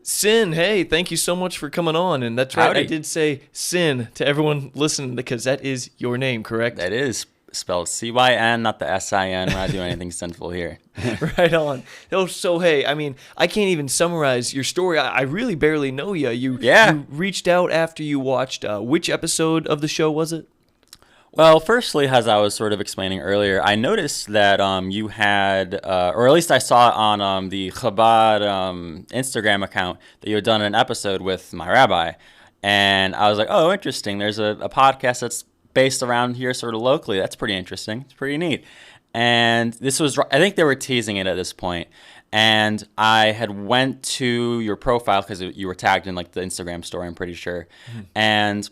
Sin, hey, thank you so much for coming on. And that's right, Howdy. I did say Sin to everyone listening because that is your name, correct? That is spelled C-Y-N, not the S-I-N. We're not doing anything sinful here. Right on. Oh, so hey, I mean, I can't even summarize your story. I really barely know you. You reached out after you watched, which episode of the show was it? Well, firstly, as I was sort of explaining earlier, I noticed that you had, or at least I saw it on the Chabad Instagram account, that you had done an episode with my rabbi. And I was like, oh, interesting. There's a podcast that's based around here sort of locally. That's pretty interesting. It's pretty neat. And this was, I think they were teasing it at this point. And I had went to your profile because you were tagged in like the Instagram story, I'm pretty sure. Mm-hmm. And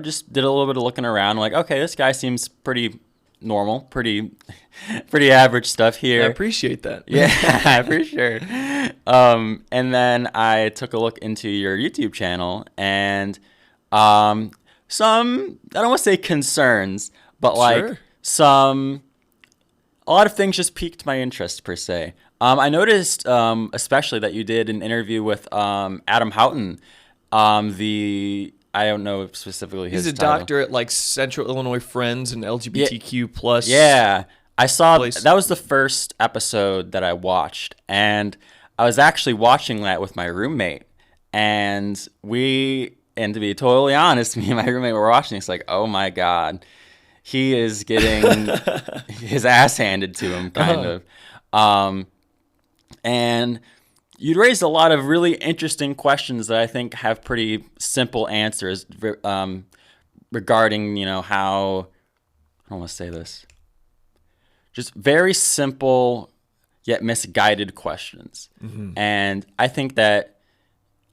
just did a little bit of looking around. I'm like, okay, this guy seems pretty normal, pretty average stuff here. I appreciate that. Yeah, for sure. And then I took a look into your YouTube channel and some, I don't want to say concerns, but like a lot of things just piqued my interest per se. I noticed especially that you did an interview with Adam Houghton, I don't know specifically his title. He's a doctor at like Central Illinois Friends and LGBTQ plus. Yeah, I saw that was the first episode that I watched, and I was actually watching that with my roommate, and to be totally honest, me and my roommate were watching. It's like, oh my god, he is getting his ass handed to him, kind of, and. You'd raised a lot of really interesting questions that I think have pretty simple answers regarding, how, I don't want to say this, just very simple yet misguided questions. Mm-hmm. And I think that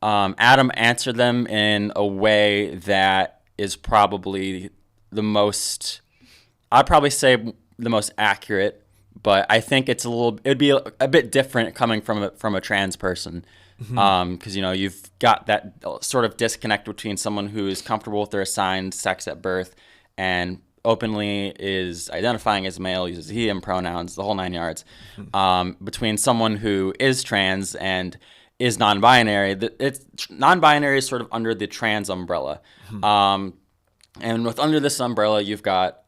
Adam answered them in a way that is probably I'd probably say the most accurate. But I think it'd be a bit different coming from a trans person, because you've got that sort of disconnect between someone who is comfortable with their assigned sex at birth and openly is identifying as male, uses he him pronouns, the whole 9 yards, between someone who is trans and is non-binary. Non-binary is sort of under the trans umbrella. And with under this umbrella, you've got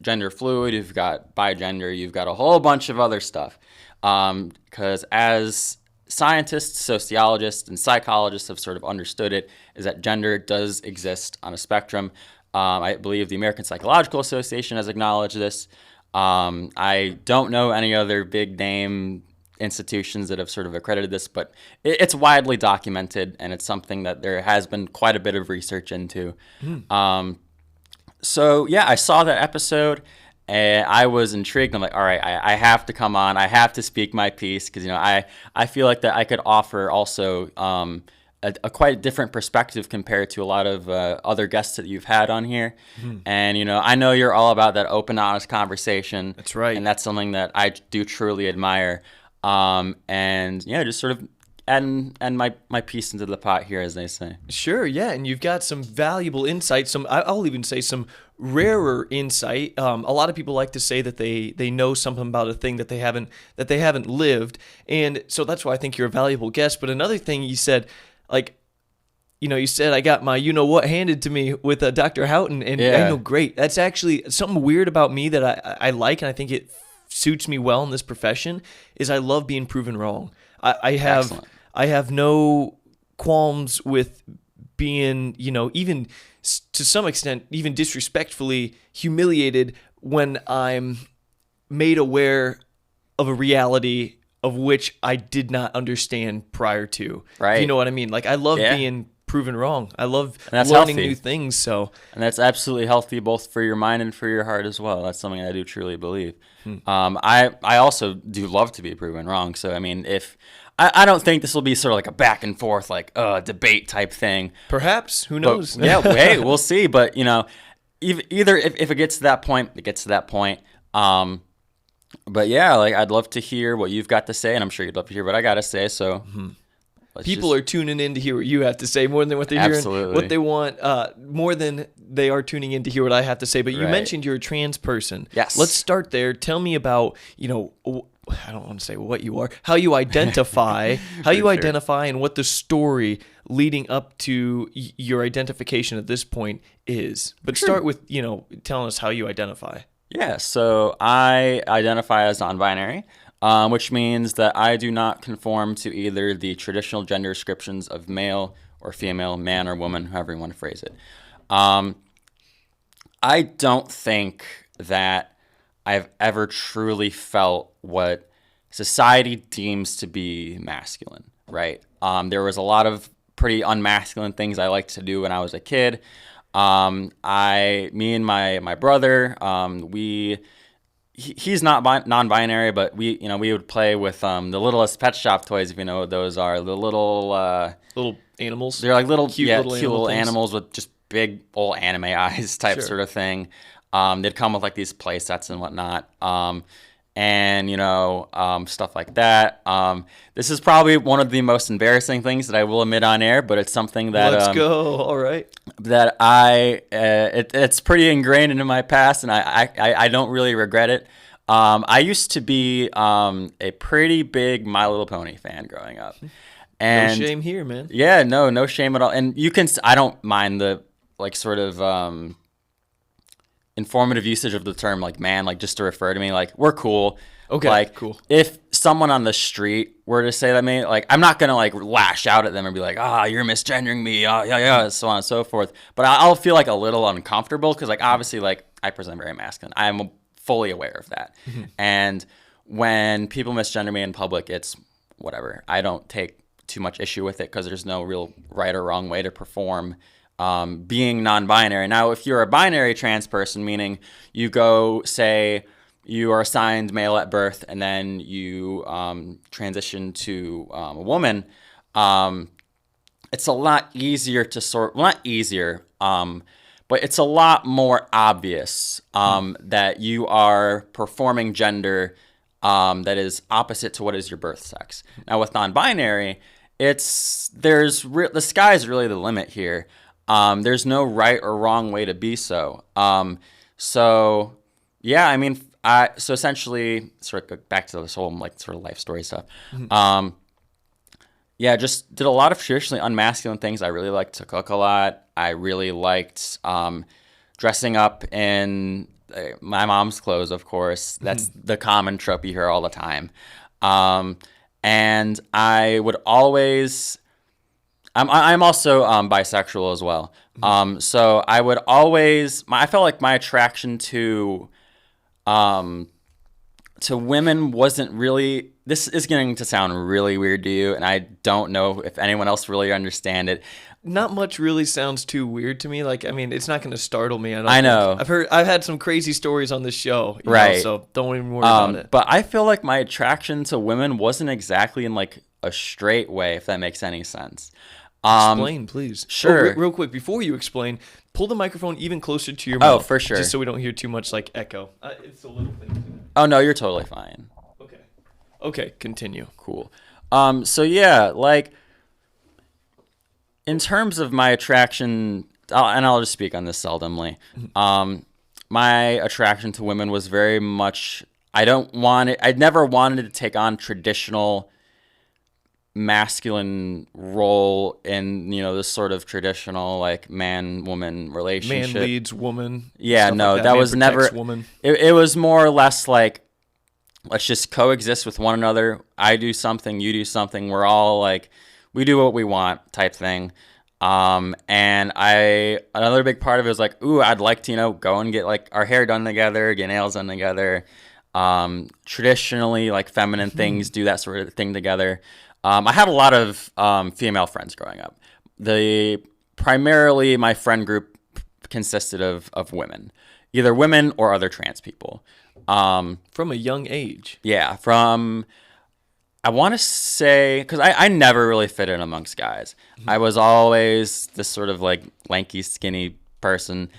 gender fluid, you've got bigender, you've got a whole bunch of other stuff. Because as scientists, sociologists, and psychologists have sort of understood it, is that gender does exist on a spectrum. I believe the American Psychological Association has acknowledged this. I don't know any other big name institutions that have sort of accredited this, but it's widely documented, and it's something that there has been quite a bit of research into. So yeah, I saw that episode and I was intrigued. I'm like, all right, I have to come on. I have to speak my piece because I feel like that I could offer also a quite different perspective compared to a lot of other guests that you've had on here. And I know you're all about that open, honest conversation. That's right, and that's something that I do truly admire. And yeah, just sort of add my piece into the pot here, as they say. Sure, yeah, and you've got some valuable insight. I'll even say some rarer insight. A lot of people like to say that they know something about a thing that they haven't lived, and so that's why I think you're a valuable guest. But another thing you said, you said I got my what handed to me with Dr. Houghton, and I know great. That's actually something weird about me that I like, and I think it suits me well in this profession. Is I love being proven wrong. I have no qualms with being, even to some extent, even disrespectfully humiliated when I'm made aware of a reality of which I did not understand prior to. Right. You know what I mean? Like, I love being proven wrong. I love learning healthy. New things. So, and that's absolutely healthy, both for your mind and for your heart as well. That's something I do truly believe. I also do love to be proven wrong. So, I mean, I don't think this will be sort of like a back and forth, like debate type thing. Perhaps, who knows? But, hey, we'll see. But either if it gets to that point, it gets to that point. But yeah, like I'd love to hear what you've got to say, and I'm sure you'd love to hear what I got to say. So people are tuning in to hear what you have to say more than what they're hearing, what they want, more than they are tuning in to hear what I have to say. But you mentioned you're a trans person. Yes. Let's start there. Tell me about, I don't want to say what you are, how you identify, and what the story leading up to your identification at this point is. But start with, telling us how you identify. Yeah, so I identify as non-binary, which means that I do not conform to either the traditional gender descriptions of male or female, man or woman, however you want to phrase it. I don't think that I've ever truly felt what society deems to be masculine, right? There was a lot of pretty unmasculine things I liked to do when I was a kid. Me and my brother, he's not non-binary, but we would play with the littlest pet shop toys, if you know what those are. The Little animals. They're like cute little animals with just big old anime eyes type sort of thing. They'd come with like these play sets and whatnot. Stuff like that. This is probably one of the most embarrassing things that I will admit on air, but it's something that let's go. All right. That it's pretty ingrained into my past, and I don't really regret it. I used to be a pretty big My Little Pony fan growing up, and no shame here, man. Yeah, no shame at all. And I don't mind the sort of informative usage of the term man, just to refer to me, we're cool. Okay, cool. If someone on the street were to say that to me, I'm not gonna lash out at them and be like, you're misgendering me, yeah, so on and so forth. But I'll feel a little uncomfortable because obviously I present very masculine. I'm fully aware of that. Mm-hmm. And when people misgender me in public, it's whatever. I don't take too much issue with it because there's no real right or wrong way to perform being non-binary. Now, if you're a binary trans person, meaning you go, say, you are assigned male at birth and then you transition to a woman, it's a lot easier to not easier, but it's a lot more obvious that you are performing gender that is opposite to what is your birth sex. Now, with non-binary, the sky is really the limit here. There's no right or wrong way to be so. So essentially, sort of back to this whole sort of life story stuff. Mm-hmm. Just did a lot of traditionally unmasculine things. I really liked to cook a lot. I really liked dressing up in my mom's clothes, of course. That's the common trope you hear all the time. And I would always... I'm also bisexual as well. So I would always... I felt like my attraction to women wasn't really... This is getting to sound really weird to you, and I don't know if anyone else really understand it. Not much really sounds too weird to me. It's not going to startle me. I know. I've had some crazy stories on this show, right? So don't even worry about it. But I feel like my attraction to women wasn't exactly in a straight way, if that makes any sense. Explain, please. Sure. Real quick, before you explain, pull the microphone even closer to your mouth. Oh, for sure. Just so we don't hear too much echo. It's a little thing. Oh, no, you're totally fine. Okay, continue. Cool. In terms of my attraction, and I'll just speak on this seldomly, my attraction to women was very much, I never wanted to take on traditional masculine role in this sort of traditional man-woman relationship. Man leads woman. Yeah, no, that was never. Woman. It was more or less let's just coexist with one another. I do something, you do something. We're all we do what we want type thing. And another big part of it was I'd like to go and get our hair done together, get nails done together. Traditionally feminine things, do that sort of thing together. I had a lot of female friends growing up. Primarily my friend group consisted of women, either women or other trans people. From a young age. Yeah, I want to say, because I never really fit in amongst guys. Mm-hmm. I was always this sort of lanky, skinny person,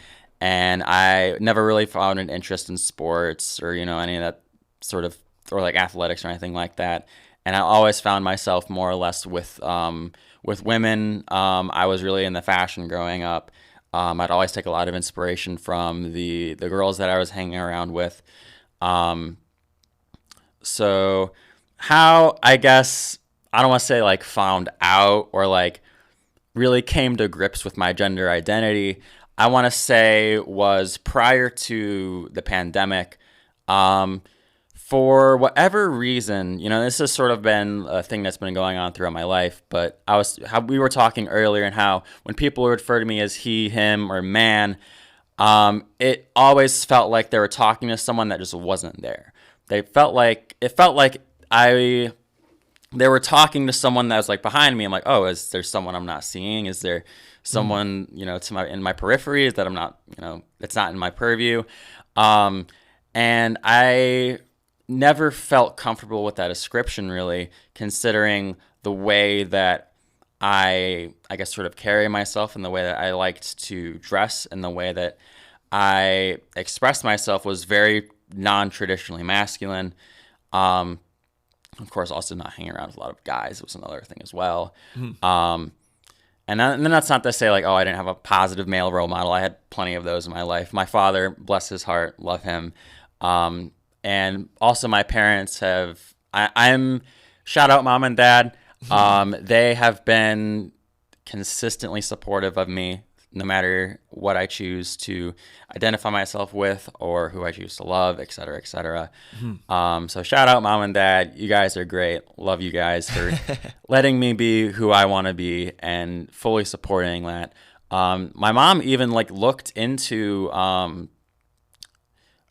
and I never really found an interest in sports or any of that sort of, or athletics or anything like that. And I always found myself more or less with women. I was really in the fashion growing up. I'd always take a lot of inspiration from the girls that I was hanging around with. So how, I guess, I don't want to say like found out or like really came to grips with my gender identity, I want to say was prior to the pandemic. For whatever reason, this has sort of been a thing that's been going on throughout my life, but we were talking earlier and how when people refer to me as he, him, or man, it always felt like they were talking to someone that just wasn't there. It felt like they were talking to someone that was like behind me. I'm like, oh, is there someone I'm not seeing? Is there someone, in my periphery that I'm not, it's not in my purview? And I never felt comfortable with that description, really, considering the way that I guess, sort of carry myself and the way that I liked to dress and the way that I expressed myself was very non-traditionally masculine. Of course, also not hanging around with a lot of guys was another thing as well. And then that's not to say like, oh, I didn't have a positive male role model. I had plenty of those in my life. My father, bless his heart, love him. And also my parents I'm shout out mom and dad. They have been consistently supportive of me no matter what I choose to identify myself with or who I choose to love, et cetera, et cetera. So shout out mom and dad. You guys are great. Love you guys for letting me be who I want to be and fully supporting that. My mom even like looked into,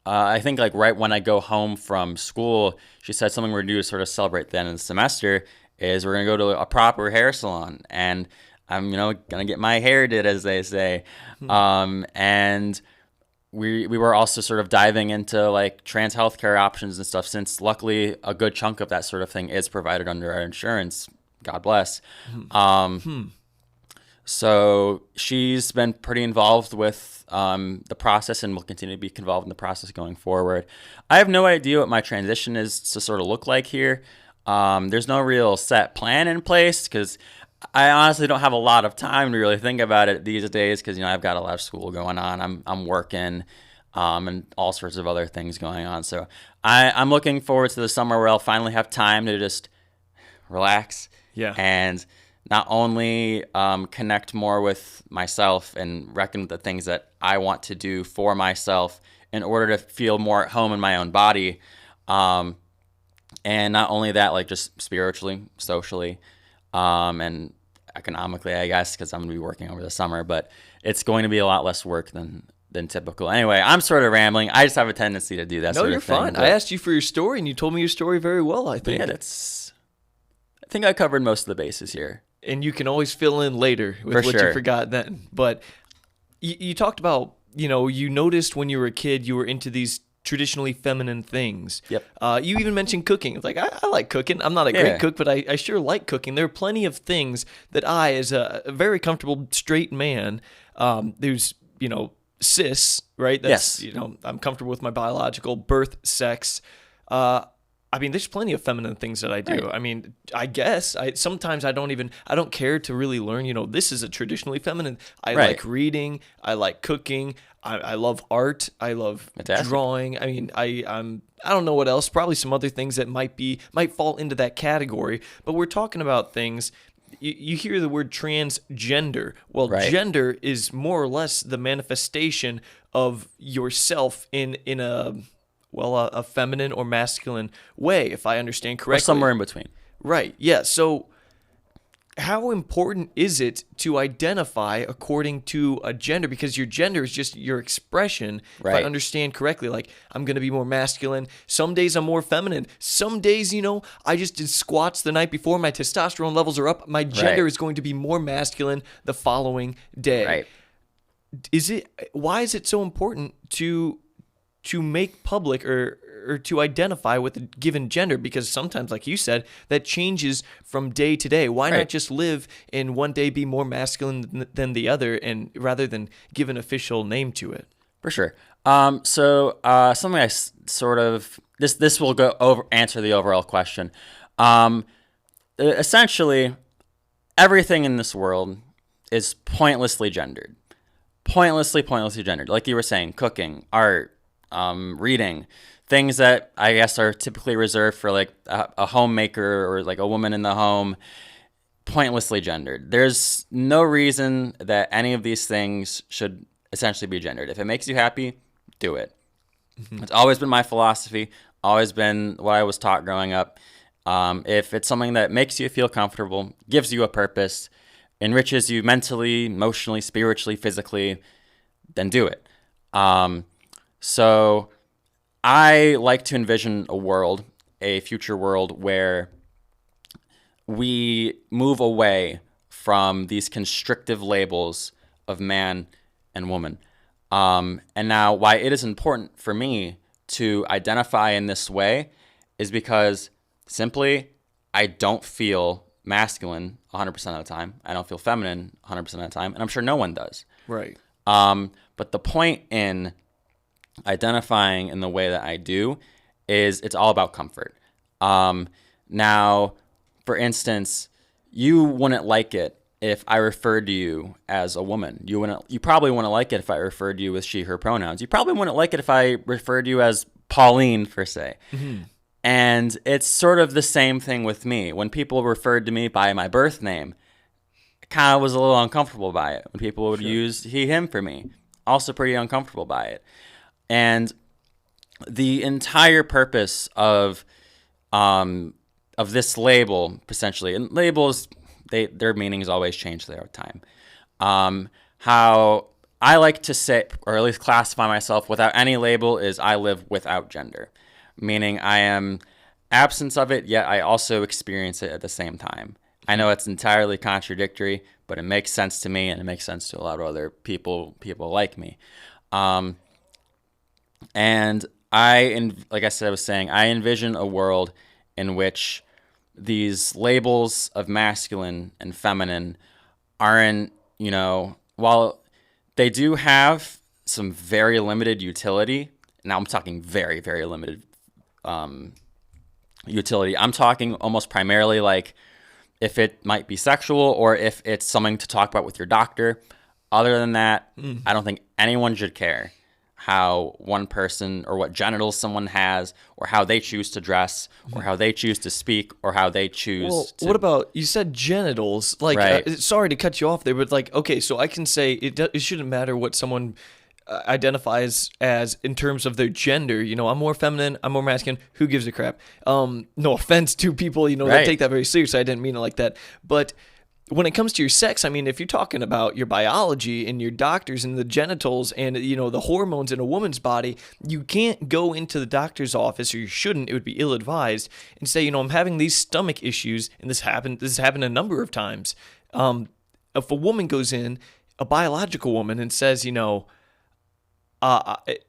I think like right when I go home from school, she said something we're going to do to sort of celebrate the end of the semester is we're going to go to a proper hair salon and I'm, going to get my hair did, as they say. And we were also sort of diving into like trans healthcare options and stuff, since luckily a good chunk of that sort of thing is provided under our insurance. God bless. So she's been pretty involved with the process and will continue to be involved in the process going forward. I have no idea what my transition is to sort of look like here. There's no real set plan in place because I honestly don't have a lot of time to really think about it these days because, I've got a lot of school going on. I'm working and all sorts of other things going on. So I'm looking forward to the summer where I'll finally have time to just relax and not only connect more with myself and reckon with the things that I want to do for myself in order to feel more at home in my own body. And not only that, like just spiritually, socially, and economically, I guess, because I'm going to be working over the summer, but it's going to be a lot less work than typical. Anyway, I'm sort of rambling. I just have a tendency to do that sort of thing. No, you're fine. I asked you for your story, and you told me your story very well, I think. Yeah, I think I covered most of the bases here. And you can always fill in later with what you forgot then. But you talked about, you noticed when you were a kid, you were into these traditionally feminine things. Yep. You even mentioned cooking. It's like, I like cooking. I'm not a great cook, but I sure like cooking. There are plenty of things that I, as a very comfortable straight man, who's, cis, right? That's, yes. I'm comfortable with my biological birth sex. There's plenty of feminine things that I do. Right. I mean, I guess sometimes I don't care to really learn, this is a traditionally feminine. I like reading. I like cooking. I love art. I love drawing. I mean, I don't know what else, probably some other things that might fall into that category, but we're talking about things. You hear the word transgender. Well, gender is more or less the manifestation of yourself in a feminine or masculine way, if I understand correctly. Or somewhere in between. Right. Yeah. So how important is it to identify according to a gender? Because your gender is just your expression, if I understand correctly. Like, I'm going to be more masculine. Some days I'm more feminine. Some days, I just did squats the night before. My testosterone levels are up. My gender is going to be more masculine the following day. Right. Why is it so important to make public or to identify with a given gender? Because sometimes, like you said, that changes from day to day. Why not just live and one day be more masculine than the other, and rather than give an official name to it? For sure. So something I sort of this will answer the overall question. Essentially, everything in this world is pointlessly gendered. Pointlessly gendered. Like you were saying, cooking, art, reading, things that I guess are typically reserved for like a homemaker or like a woman in the home, pointlessly gendered. There's no reason that any of these things should essentially be gendered. If it makes you happy, do it. It's always been my philosophy, always been what I was taught growing up. If it's something that makes you feel comfortable, gives you a purpose, enriches you mentally, emotionally, spiritually, physically, then do it. So I like to envision a future world where we move away from these constrictive labels of man and woman. And now why it is important for me to identify in this way is because simply I don't feel masculine 100% of the time. I don't feel feminine 100% of the time. And I'm sure no one does. Right. But the point in identifying in the way that I do is it's all about comfort. Now, for instance, you wouldn't like it if I referred to you as a woman. You probably wouldn't like it if I referred to you with she, her pronouns. You probably wouldn't like it if I referred to you as Pauline, per se. Mm-hmm. And it's sort of the same thing with me. When people referred to me by my birth name, I kind of was a little uncomfortable by it. When people would use he, him for me, also pretty uncomfortable by it. And the entire purpose of this label, essentially, and labels, their meanings always change throughout time. How I like to say, or at least classify myself without any label, is I live without gender, meaning I am absence of it, yet I also experience it at the same time. I know it's entirely contradictory, but it makes sense to me, and it makes sense to a lot of other people like me. And like I said, I was saying, I envision a world in which these labels of masculine and feminine aren't, while they do have some very limited utility, now I'm talking very, very limited utility. I'm talking almost primarily like if it might be sexual or if it's something to talk about with your doctor. Other than that, I don't think anyone should care how one person or what genitals someone has or how they choose to dress or how they choose to speak or how they choose to... What about, you said genitals, like, right. Sorry to cut you off there, but like, okay, so I can say it shouldn't matter what someone identifies as in terms of their gender. I'm more feminine, I'm more masculine, who gives a crap? No offense to people, right. that take that very seriously. I didn't mean it like that. But when it comes to your sex, I mean, if you're talking about your biology and your doctors and the genitals and, the hormones in a woman's body, you can't go into the doctor's office, or you shouldn't, it would be ill-advised, and say, I'm having these stomach issues, and this has happened a number of times. If a woman goes in, a biological woman, and says,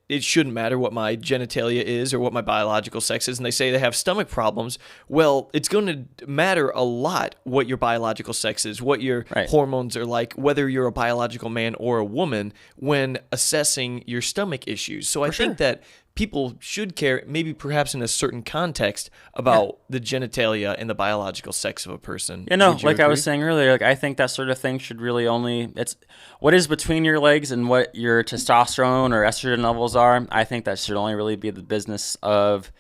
it shouldn't matter what my genitalia is or what my biological sex is, and they say they have stomach problems, well, it's going to matter a lot what your biological sex is, what your hormones are like, whether you're a biological man or a woman, when assessing your stomach issues. So I think that people should care, maybe perhaps in a certain context, about the genitalia and the biological sex of a person. Like agree? I was saying earlier, I think that sort of thing should really only, it's what is between your legs and what your testosterone or estrogen levels are. I think that should only really be the business of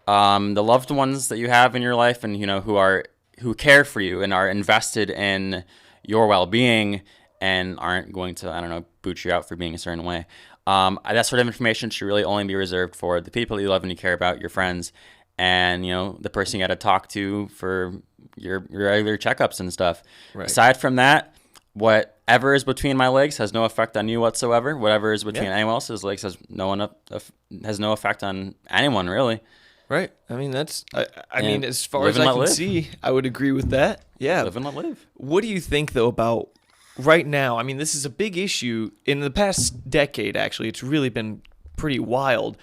the loved ones that you have in your life, and who care for you and are invested in your well-being and aren't going to, boot you out for being a certain way. That sort of information should really only be reserved for the people that you love and you care about, your friends, and the person you got to talk to for your regular checkups and stuff. Right. Aside from that, whatever is between my legs has no effect on you whatsoever. Whatever is between anyone else's legs has no effect on anyone, really. Right. I mean, I mean, as far as I can see, I would agree with that. Yeah. Live and let live. What do you think, though, about right now? I mean, this is a big issue. In the past decade, actually, it's really been pretty wild.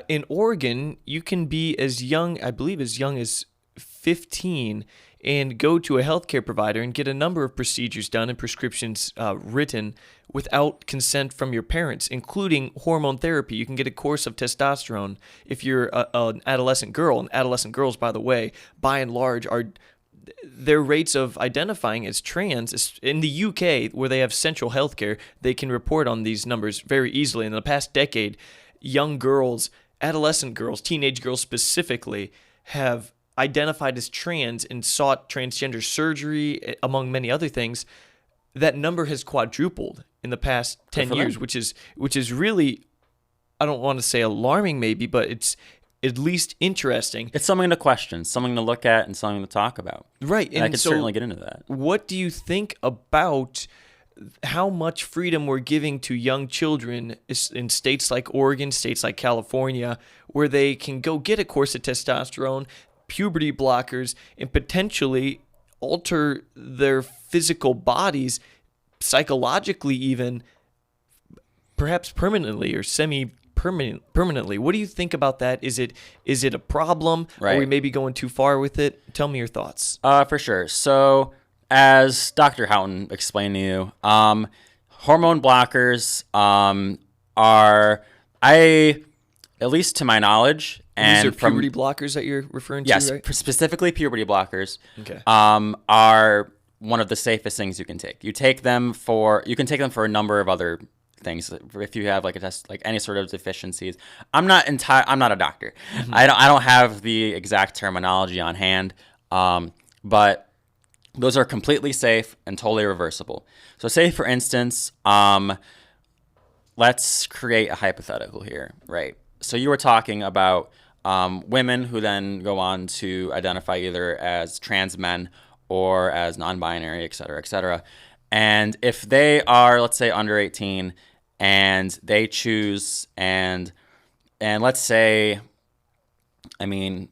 In Oregon, you can be as young as 15 and go to a healthcare provider and get a number of procedures done and prescriptions written without consent from your parents, including hormone therapy. You can get a course of testosterone if you're an adolescent girl. And adolescent girls, by the way, by and large, their rates of identifying as trans in the UK, where they have central healthcare, they can report on these numbers very easily. In the past decade, young girls, adolescent girls, teenage girls specifically, have identified as trans and sought transgender surgery, among many other things, that number has quadrupled in the past 10 years, which is really, I don't want to say alarming maybe, but it's at least interesting. It's something to question, something to look at, and something to talk about. Right. And I could certainly get into that. What do you think about how much freedom we're giving to young children in states like Oregon, states like California, where they can go get a course of testosterone, puberty blockers, and potentially alter their physical bodies, psychologically even, perhaps permanently or semi-permanently? What do you think about that? Is it a problem? Right. Are we maybe going too far with it? Tell me your thoughts. For sure. So, as Dr. Houghton explained to you, hormone blockers are, at least to my knowledge, and these are puberty blockers that you're referring to, yes, right? Specifically puberty blockers. Okay. Are one of the safest things you can take. You can take them for a number of other things. If you have like any sort of deficiencies, I'm not a doctor. Mm-hmm. I don't have the exact terminology on hand, but those are completely safe and totally reversible. So say, for instance, let's create a hypothetical here, right? So you were talking about women who then go on to identify either as trans men or as non-binary, et cetera, et cetera. And if they are, let's say, under 18 and they choose and let's say, I mean,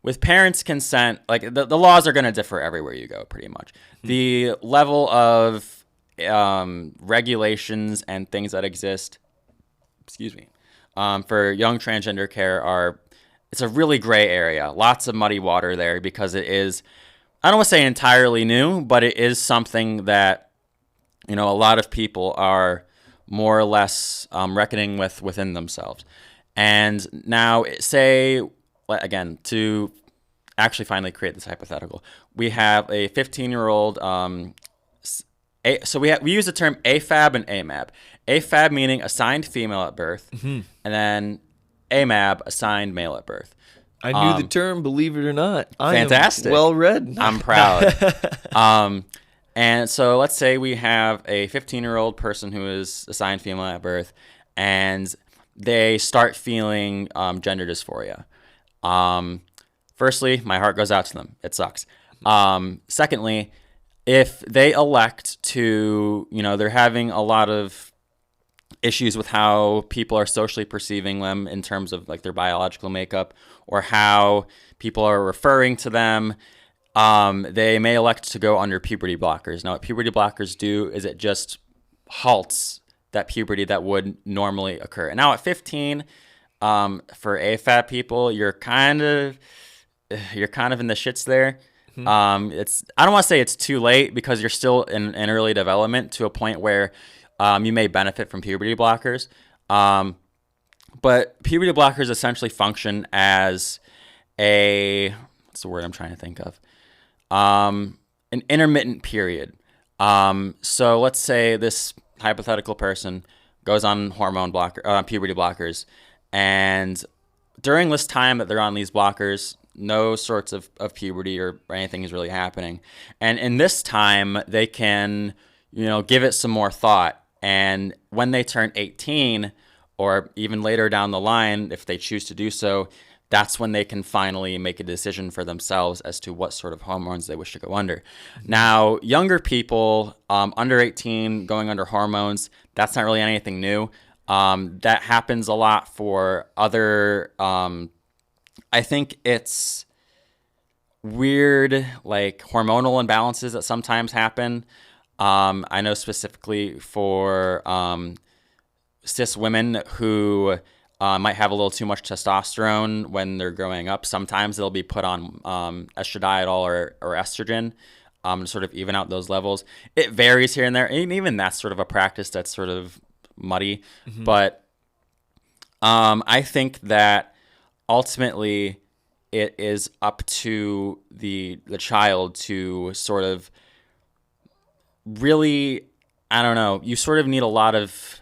with parents' consent, like the laws are going to differ everywhere you go, pretty much. Mm-hmm. The level of regulations and things that exist, for young transgender care it's a really gray area. Lots of muddy water there because it is, I don't want to say entirely new, but it is something that, a lot of people are more or less reckoning with within themselves. And now, say, again, to actually finally create this hypothetical, we have a 15-year-old. So we use the term AFAB and AMAB. AFAB meaning assigned female at birth, mm-hmm. and then AMAB assigned male at birth. I knew the term, believe it or not. Fantastic. I am well read. I'm proud. And so let's say we have a 15-year-old person who is assigned female at birth, and they start feeling gender dysphoria. Firstly, my heart goes out to them. It sucks. Secondly, if they elect to, they're having a lot of issues with how people are socially perceiving them in terms of like their biological makeup or how people are referring to them, they may elect to go under puberty blockers. Now, what puberty blockers do is it just halts that puberty that would normally occur. And now at 15, for AFAB people, you're kind of in the shits there. Mm-hmm. I don't want to say it's too late because you're still in early development to a point where you may benefit from puberty blockers. But puberty blockers essentially function as what's the word I'm trying to think of? An intermittent period. So let's say this hypothetical person goes on puberty blockers, and during this time that they're on these blockers, no sorts of puberty or anything is really happening. And in this time, they can, give it some more thought. And when they turn 18, or even later down the line, if they choose to do so, that's when they can finally make a decision for themselves as to what sort of hormones they wish to go under. Now, younger people, under 18, going under hormones, that's not really anything new. That happens a lot for other, I think it's weird, like hormonal imbalances that sometimes happen. I know specifically for cis women who might have a little too much testosterone when they're growing up. Sometimes they'll be put on estradiol or estrogen to sort of even out those levels. It varies here and there, and even that's sort of a practice that's sort of muddy. Mm-hmm. But I think that ultimately it is up to the child to sort of really, I don't know, you sort of need a lot of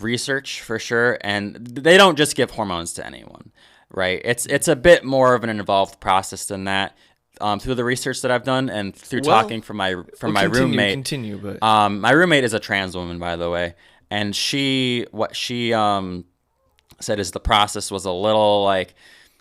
research for sure, and they don't just give hormones to anyone, right? It's a bit more of an involved process than that. Through the research that I've done and through talking from my roommate. But my roommate is a trans woman, by the way, and she said is the process was a little like,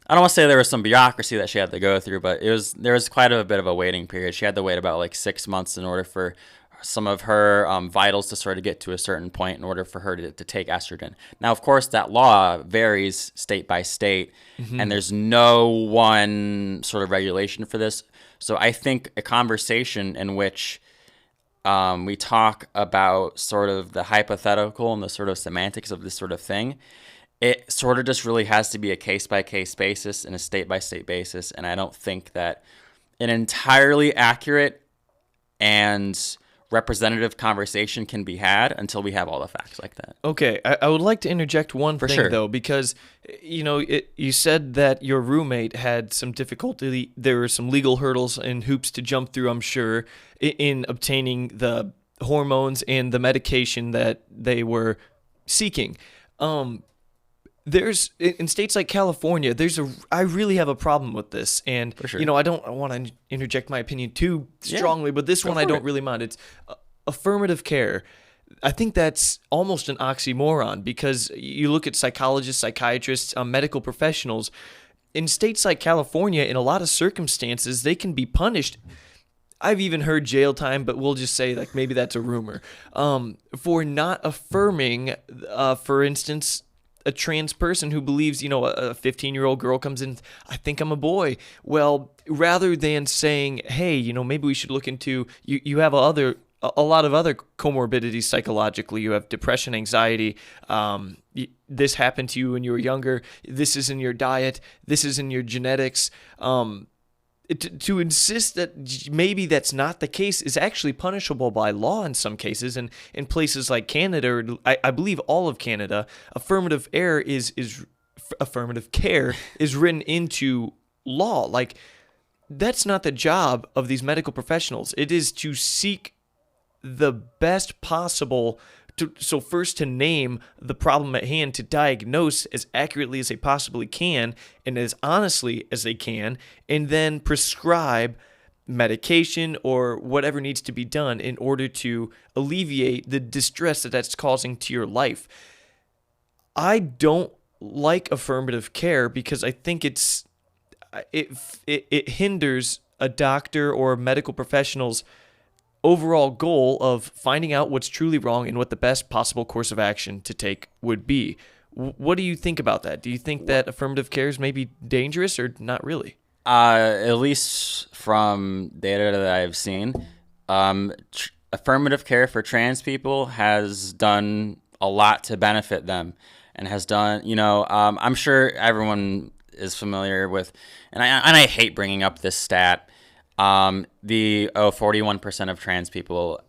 I don't want to say there was some bureaucracy that she had to go through, but there was quite a bit of a waiting period. She had to wait about like 6 months in order for some of her vitals to sort of get to a certain point in order for her to take estrogen. Now, of course, that law varies state by state, and there's no one sort of regulation for this. So I think a conversation in which we talk about sort of the hypothetical and the sort of semantics of this sort of thing, it sort of just really has to be a case-by-case basis and a state-by-state basis. And I don't think that an entirely accurate and representative conversation can be had until we have all the facts like that. Okay, I would like to interject one thing, sure. though, because, you said that your roommate had some difficulty. There were some legal hurdles and hoops to jump through, I'm sure, in obtaining the hormones and the medication that they were seeking. There's in states like California, I really have a problem with this, and for sure. I don't want to interject my opinion too strongly, but this one I don't really mind. It's affirmative care. I think that's almost an oxymoron, because you look at psychologists, psychiatrists, medical professionals in states like California. In a lot of circumstances, they can be punished. I've even heard jail time, but we'll just say like maybe that's a rumor, for not affirming, for instance, a trans person who believes, a 15-year-old girl comes in, I think I'm a boy. Well, rather than saying, hey, maybe we should look into, you have a lot of other comorbidities psychologically. You have depression, anxiety. This happened to you when you were younger. This is in your diet. This is in your genetics. To insist that maybe that's not the case is actually punishable by law in some cases. And in places like Canada, or I believe all of Canada, affirmative care is written into law. Like, that's not the job of these medical professionals. It is to seek the best possible, first to name the problem at hand, to diagnose as accurately as they possibly can and as honestly as they can, and then prescribe medication or whatever needs to be done in order to alleviate the distress that's causing to your life. I don't like affirmative care because I think it hinders a doctor or a medical professional's overall goal of finding out what's truly wrong and what the best possible course of action to take would be. What do you think about that? Do you think that affirmative care is maybe dangerous or not really? At least from data that I've seen, affirmative care for trans people has done a lot to benefit them, and has done, I'm sure everyone is familiar with, and I hate bringing up this stat, 41% of trans people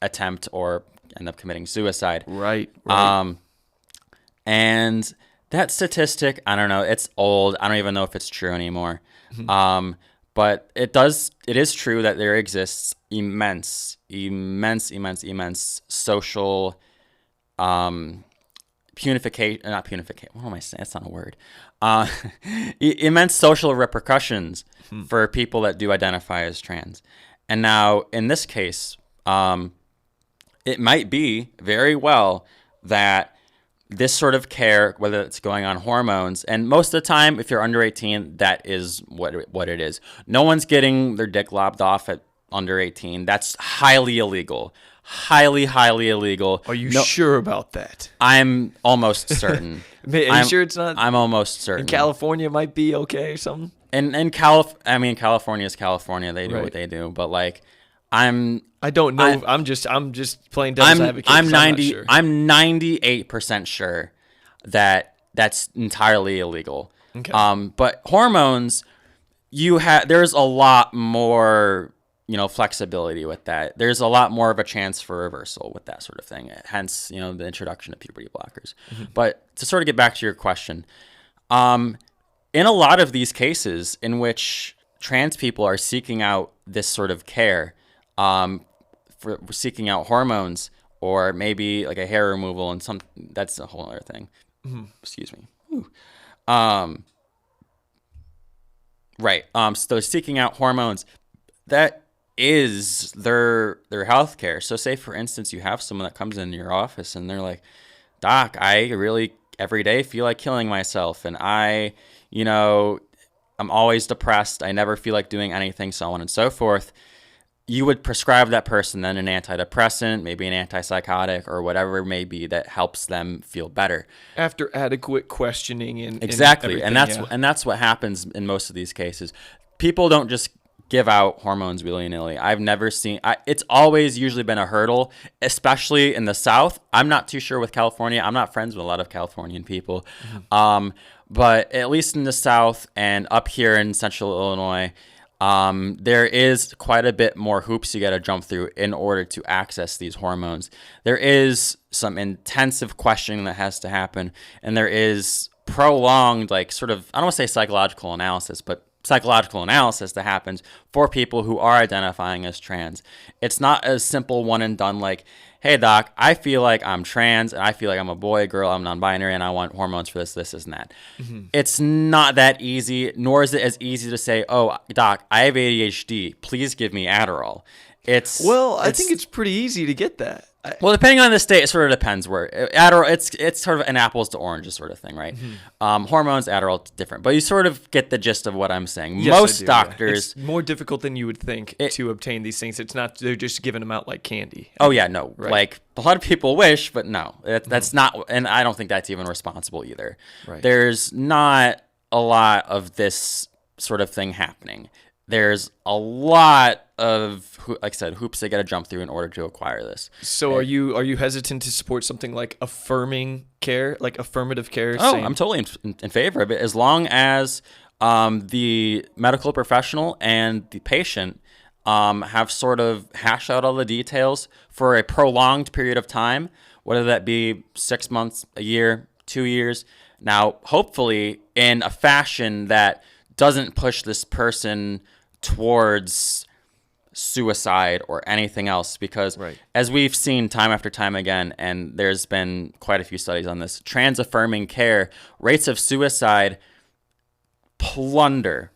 attempt or end up committing suicide. Right. And that statistic, I don't know, it's old. I don't even know if it's true anymore. But it is true that there exists immense social punification. What am I saying? That's not a word. Immense social repercussions for people that do identify as trans. And now, in this case, it might be very well that this sort of care, whether it's going on hormones, and most of the time, if you're under 18, that is what it is. No one's getting their dick lopped off at under 18. That's highly illegal. Highly, highly illegal. Are you sure about that? I'm almost certain. Are you sure it's not? I'm almost certain. In California, it might be okay or something? California is California. They do what they do. But like, I don't know. I'm just playing devil's advocate. I'm 98% sure that that's entirely illegal. Okay. But hormones, there's a lot more, flexibility with that. There's a lot more of a chance for reversal with that sort of thing. Hence, the introduction of puberty blockers. But to sort of get back to your question, in a lot of these cases in which trans people are seeking out this sort of care, for seeking out hormones or maybe like a hair removal, and that's a whole other thing. Excuse me. Ooh. Right. So seeking out hormones, that is their healthcare. So say for instance you have someone that comes into your office and they're like, "Doc, I really every day feel like killing myself, and I'm always depressed. I never feel like doing anything, so on and so forth." You would prescribe that person then an antidepressant, maybe an antipsychotic, or whatever it may be that helps them feel better. After adequate questioning and Exactly, and that's what happens in most of these cases. People don't just give out hormones willy-nilly. I've never seen. It's always usually been a hurdle, especially in the South. I'm not too sure with California. I'm not friends with a lot of Californian people, but at least in the South and up here in Central Illinois. There is quite a bit more hoops you got to jump through in order to access these hormones. There is some intensive questioning that has to happen, and there is prolonged, like sort of, I don't want to say psychological analysis, but psychological analysis that happens for people who are identifying as trans. It's not a simple one and done like, "Hey doc, I feel like I'm trans and I feel like I'm a boy, girl, I'm non-binary, and I want hormones for this, and that." It's not that easy, nor is it as easy to say, "Oh doc, I have ADHD, please give me Adderall." I think it's pretty easy to get that. Well, depending on the state, it sort of depends where. Adderall, it's sort of an apples to oranges sort of thing, right? Hormones, Adderall, different. But you sort of get the gist of what I'm saying. Yes, Most I do, doctors... It's more difficult than you would think to obtain these things. It's not, they're just giving them out like candy. Oh, yeah, no. Right. Like, a lot of people wish, but no. That's not... And I don't think that's even responsible either. Right. There's not a lot of this sort of thing happening. There's a lot of, like I said, hoops they got to jump through in order to acquire this. So are you hesitant to support something like affirming care, like affirmative care? Oh, I'm totally in favor of it, as long as the medical professional and the patient have sort of hashed out all the details for a prolonged period of time, whether that be 6 months, a year, 2 years. Now, hopefully in a fashion that doesn't push this person towards suicide or anything else, because as we've seen time after time again, and there's been quite a few studies on this, trans affirming care rates of suicide plummet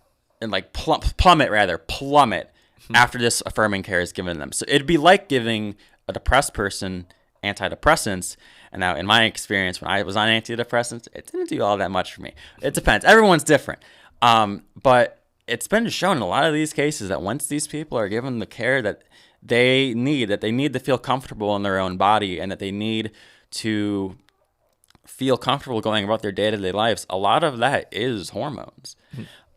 after this affirming care is given them. So it'd be like giving a depressed person antidepressants. And now in my experience, when I was on antidepressants, it didn't do all that much for me. It depends. Everyone's different. But it's been shown in a lot of these cases that once these people are given the care that they need to feel comfortable in their own body, and that they need to feel comfortable going about their day-to-day lives, a lot of that is hormones.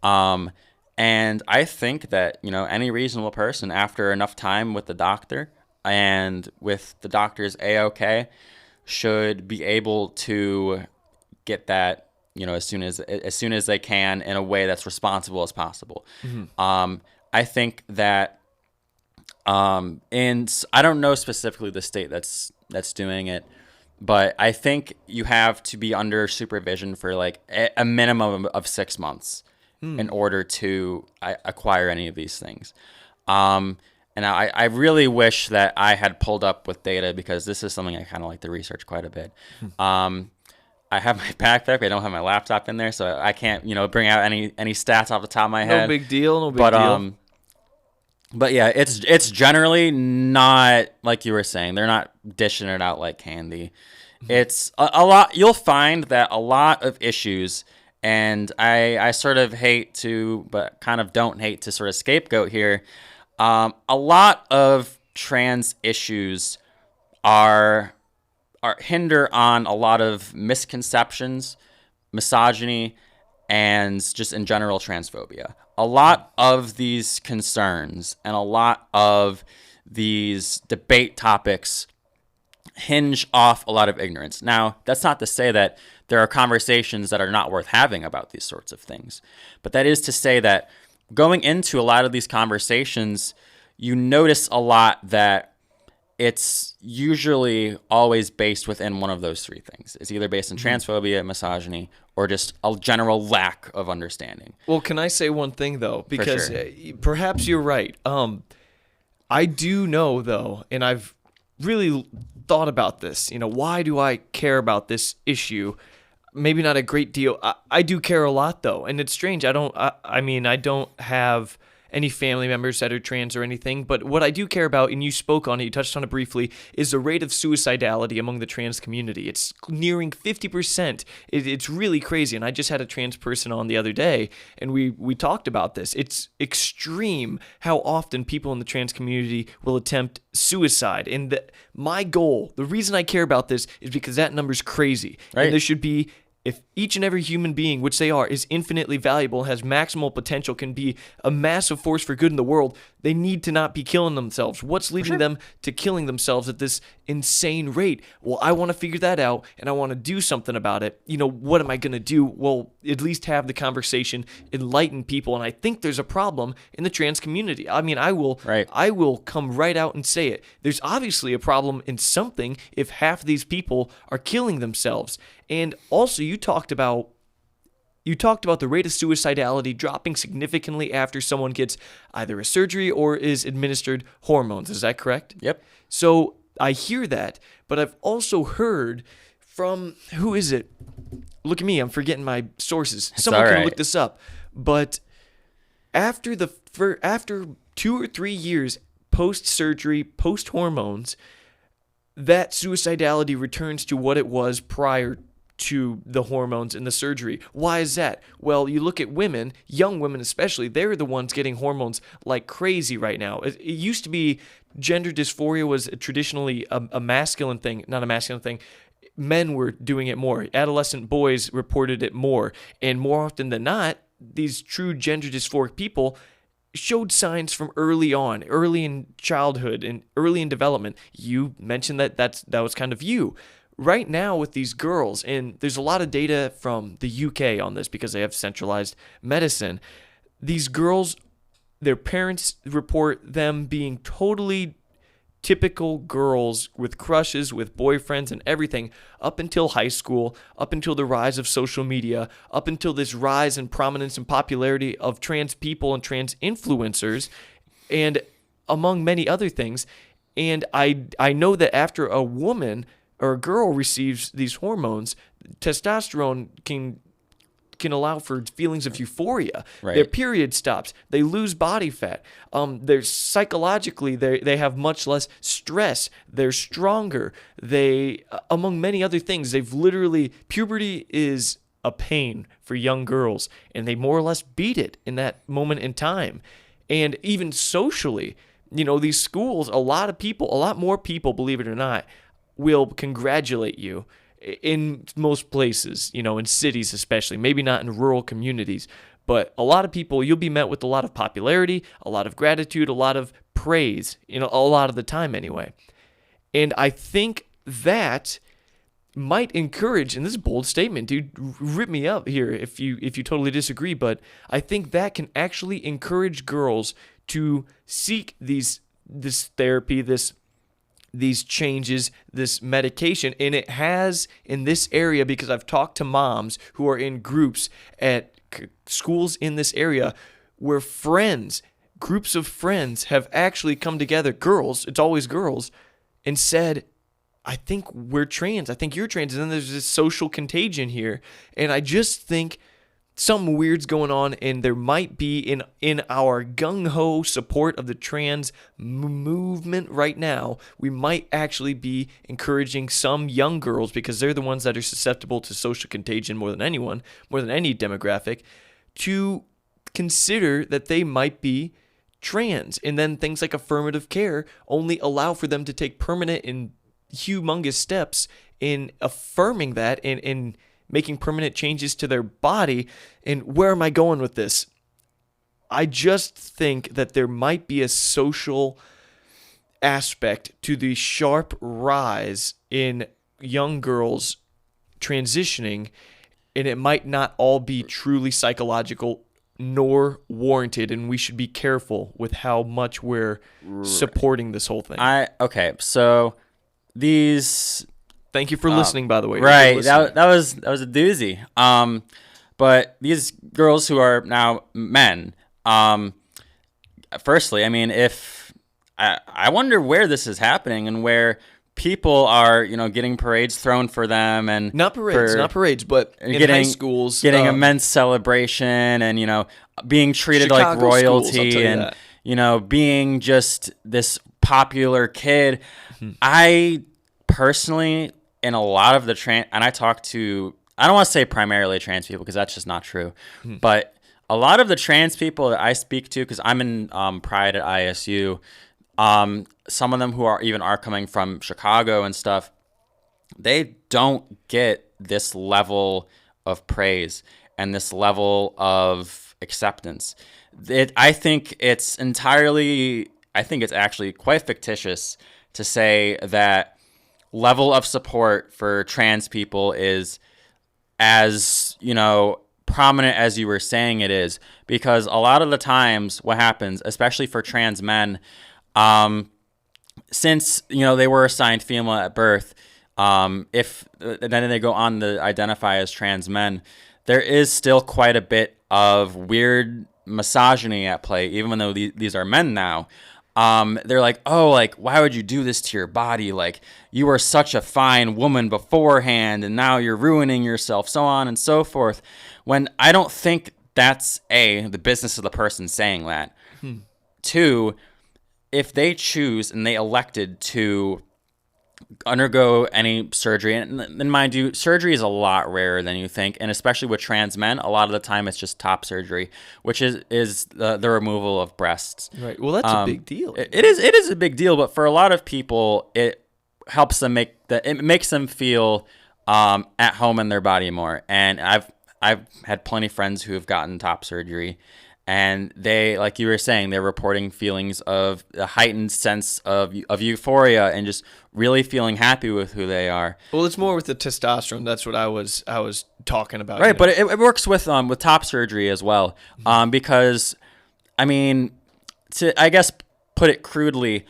And I think that, any reasonable person, after enough time with the doctor and with the doctor's A-OK, should be able to get that, as soon as they can, in a way that's responsible as possible. I think that I don't know specifically the state that's doing it, but I think you have to be under supervision for like a minimum of 6 months in order to acquire any of these things. And I really wish that I had pulled up with data, because this is something I kind of like to research quite a bit. I have my backpack, but I don't have my laptop in there, so I can't, bring out any stats off the top of my head. No big deal. But yeah, it's generally not like you were saying. They're not dishing it out like candy. It's a lot. You'll find that a lot of issues, and I sort of hate to, but kind of don't hate to sort of scapegoat here. A lot of trans issues hinder on a lot of misconceptions, misogyny, and just in general transphobia. A lot of these concerns and a lot of these debate topics hinge off a lot of ignorance. Now, that's not to say that there are conversations that are not worth having about these sorts of things, but that is to say that going into a lot of these conversations, you notice a lot that it's usually always based within one of those three things. It's either based on transphobia, misogyny, or just a general lack of understanding. Well, can I say one thing, though? Because sure. Perhaps you're right. I do know, though, and I've really thought about this. Why do I care about this issue? Maybe not a great deal. I do care a lot, though, and it's strange. I don't have any family members that are trans or anything, but what I do care about, and you spoke on it, you touched on it briefly, is the rate of suicidality among the trans community. It's nearing 50%. It's really crazy, and I just had a trans person on the other day, and we talked about this. It's extreme how often people in the trans community will attempt suicide, and my goal, the reason I care about this, is because that number's crazy, right. And there should be, if each and every human being, which they are, is infinitely valuable, has maximal potential, can be a massive force for good in the world, they need to not be killing themselves. What's leading them to killing themselves at this insane rate? Well, I want to figure that out, and I want to do something about it. What am I going to do? Well, at least have the conversation, enlighten people, and I think there's a problem in the trans community. I will come right out and say it. There's obviously a problem in something if half of these people are killing themselves. And also, you talked about the rate of suicidality dropping significantly after someone gets either a surgery or is administered hormones. Is that correct? Yep. So I hear that, but I've also heard from, who is it? Look at me, I'm forgetting my sources. Someone can look this up. But after 2 or 3 years post-surgery, post-hormones, that suicidality returns to what it was prior to the hormones and the surgery. Why is that? Well, you look at women, young women especially, they're the ones getting hormones like crazy right now. It used to be gender dysphoria was traditionally a masculine thing, not a masculine thing. Men were doing it more. Adolescent boys reported it more. And more often than not, these true gender dysphoric people showed signs from early on, early in childhood and early in development. You mentioned that was kind of you. Right now with these girls, and there's a lot of data from the UK on this because they have centralized medicine, these girls, their parents report them being totally typical girls with crushes, with boyfriends and everything up until high school, up until the rise of social media, up until this rise in prominence and popularity of trans people and trans influencers, and among many other things. And I know that after a woman or a girl receives these hormones, testosterone can allow for feelings of euphoria. Right. Their period stops. They lose body fat. They're psychologically, they have much less stress. They're stronger. They, among many other things, puberty is a pain for young girls, and they more or less beat it in that moment in time. And even socially, these schools, a lot more people, believe it or not, will congratulate you in most places, in cities especially, maybe not in rural communities, but a lot of people, you'll be met with a lot of popularity, a lot of gratitude, a lot of praise, a lot of the time anyway. And I think that might encourage, and this is a bold statement, dude, rip me up here if you totally disagree, but I think that can actually encourage girls to seek this therapy, these changes, this medication. And it has in this area, because I've talked to moms who are in groups at schools in this area where groups of friends have actually come together, girls, it's always girls, and said, I think we're trans, I think you're trans. And then there's this social contagion here. And I just think something weird's going on, and there might be in our gung-ho support of the trans movement right now, we might actually be encouraging some young girls, because they're the ones that are susceptible to social contagion more than anyone, more than any demographic, to consider that they might be trans. And then things like affirmative care only allow for them to take permanent and humongous steps in affirming that and making permanent changes to their body. And where am I going with this? I just think that there might be a social aspect to the sharp rise in young girls transitioning, and it might not all be truly psychological nor warranted, and we should be careful with how much we're supporting this whole thing. So these... Thank you for listening, by the way. Right, that was a doozy. But these girls who are now men, firstly, I mean, if I wonder where this is happening and where people are, getting parades thrown for them, and not parades, but in high schools, getting immense celebration, and being treated Chicago like royalty, schools, I'll tell you and that. being just this popular kid. I personally, in a lot of the and I talk to, I don't want to say primarily trans people because that's just not true, but a lot of the trans people that I speak to, because I'm in Pride at ISU, some of them who are coming from Chicago and stuff, they don't get this level of praise and this level of acceptance. I think it's actually quite fictitious to say that level of support for trans people is as, prominent as you were saying it is, because a lot of the times what happens, especially for trans men, since they were assigned female at birth, if then they go on to identify as trans men, there is still quite a bit of weird misogyny at play, even though these are men now. They're like, oh, like, why would you do this to your body? Like, you were such a fine woman beforehand, and now you're ruining yourself, so on and so forth. When I don't think that's the business of the person saying that. Two, if they choose and they elected to undergo any surgery, and mind you, surgery is a lot rarer than you think, and especially with trans men, a lot of the time it's just top surgery, which is the removal of breasts. Right. Well, that's a big deal. It is a big deal, but for a lot of people, it helps them it makes them feel at home in their body more. And I've had plenty of friends who have gotten top surgery, and they, like you were saying, they're reporting feelings of a heightened sense of euphoria and just really feeling happy with who they are. Well, it's more with the testosterone. That's what I was talking about. Right, but it works with top surgery as well, because, I mean, to, I guess, put it crudely,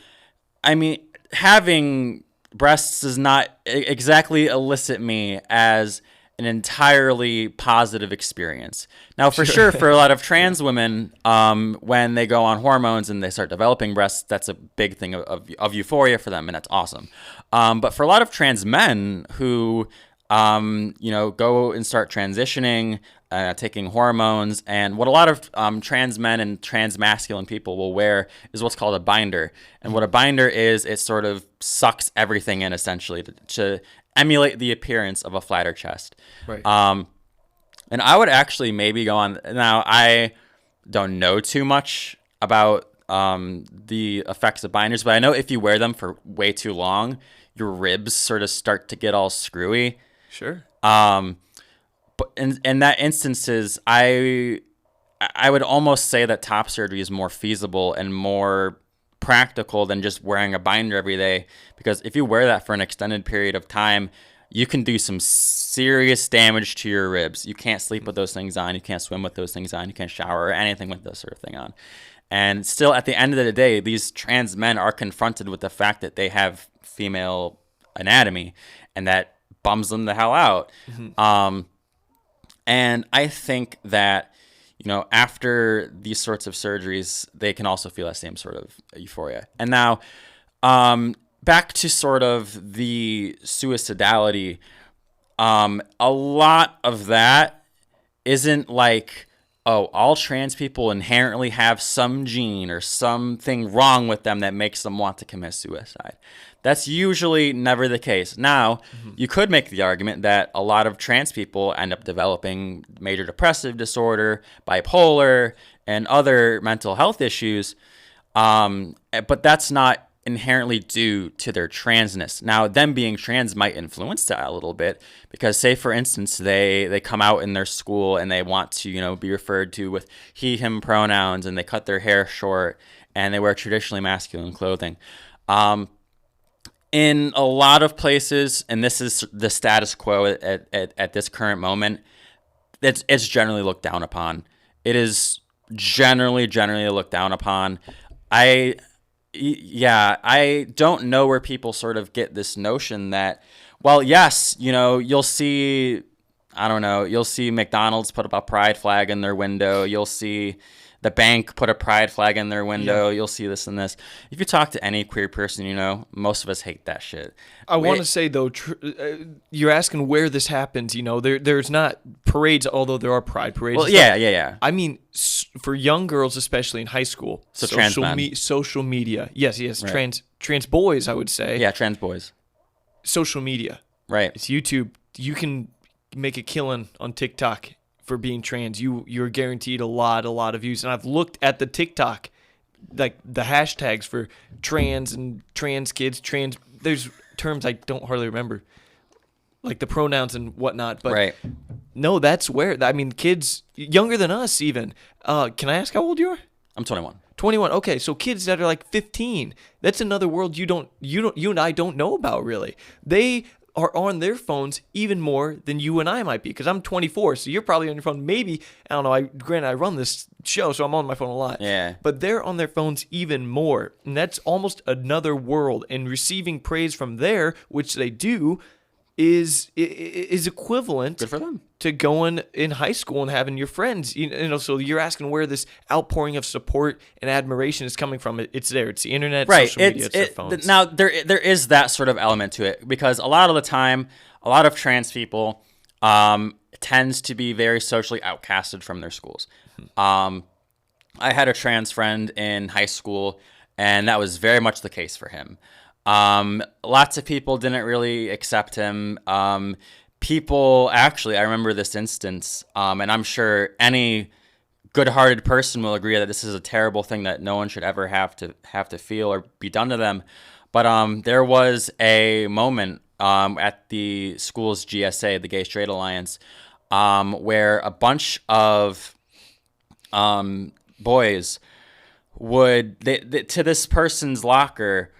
I mean, having breasts does not exactly elicit me as an entirely positive experience. Now, for sure, for a lot of trans women, when they go on hormones and they start developing breasts, that's a big thing of euphoria for them, and that's awesome. But for a lot of trans men who, go and start transitioning, taking hormones, and what a lot of trans men and trans masculine people will wear is what's called a binder. And what a binder is, it sort of sucks everything in, essentially, to emulate the appearance of a flatter chest. Right. And I would actually maybe go on. Now, I don't know too much about the effects of binders, but I know if you wear them for way too long, your ribs sort of start to get all screwy. Sure. But in that instances, I would almost say that top surgery is more feasible and more practical than just wearing a binder every day, because if you wear that for an extended period of time, you can do some serious damage to your ribs. You can't sleep with those things on, you can't swim with those things on, you can't shower or anything with this sort of thing on. And still, at the end of the day, these trans men are confronted with the fact that they have female anatomy, and that bums them the hell out. And I think that, after these sorts of surgeries, they can also feel that same sort of euphoria. And now, back to sort of the suicidality, a lot of that isn't like, oh, all trans people inherently have some gene or something wrong with them that makes them want to commit suicide. That's usually never the case. Now, you could make the argument that a lot of trans people end up developing major depressive disorder, bipolar, and other mental health issues, but that's not inherently due to their transness. Now, them being trans might influence that a little bit, because say, for instance, they come out in their school and they want to, be referred to with he, him pronouns, and they cut their hair short and they wear traditionally masculine clothing. In a lot of places, and this is the status quo at this current moment, it's generally looked down upon. It is generally looked down upon. I don't know where people sort of get this notion that, well, yes, you'll see McDonald's put up a pride flag in their window. You'll see the bank put a pride flag in their window. You'll see this and this. If you talk to any queer person, you know, most of us hate that shit. I want to say, though, you're asking where this happens. You know, there's not parades, although there are pride parades. Well, yeah. I mean, for young girls, especially in high school, So trans men. social media. Yes, Right. trans boys, I would say. Yeah, trans boys. Social media. Right. It's YouTube. You can make a killing on TikTok for being trans. You're guaranteed a lot of views. And I've looked at the TikTok, like the hashtags for trans and trans kids, there's terms I don't hardly remember, like the pronouns and whatnot. But Right. no, that's where, I mean, kids younger than us even. Can I ask how old you are? I'm 21. 21. Okay, so kids that are like 15, that's another world you and I don't know about really. They are on their phones even more than you and I might be, because I'm 24, so you're probably on your phone. Maybe, I don't know, granted I run this show, so I'm on my phone a lot. Yeah. But they're on their phones even more, and that's almost another world. And receiving praise from there, which they do, is equivalent Good for them. to going in high school and having your friends. You know, so you're asking where this outpouring of support and admiration is coming from. It's there. It's the internet, Right. social media, it's their phones. Now, there is that sort of element to it, because a lot of the time, a lot of trans people tends to be very socially outcasted from their schools. I had a trans friend in high school, and that was very much the case for him. Lots of people didn't really accept him. People, actually, I remember this instance, and I'm sure any good-hearted person will agree that this is a terrible thing that no one should ever have to feel or be done to them. But there was a moment at the school's GSA, the Gay Straight Alliance, where a bunch of boys would to this person's locker.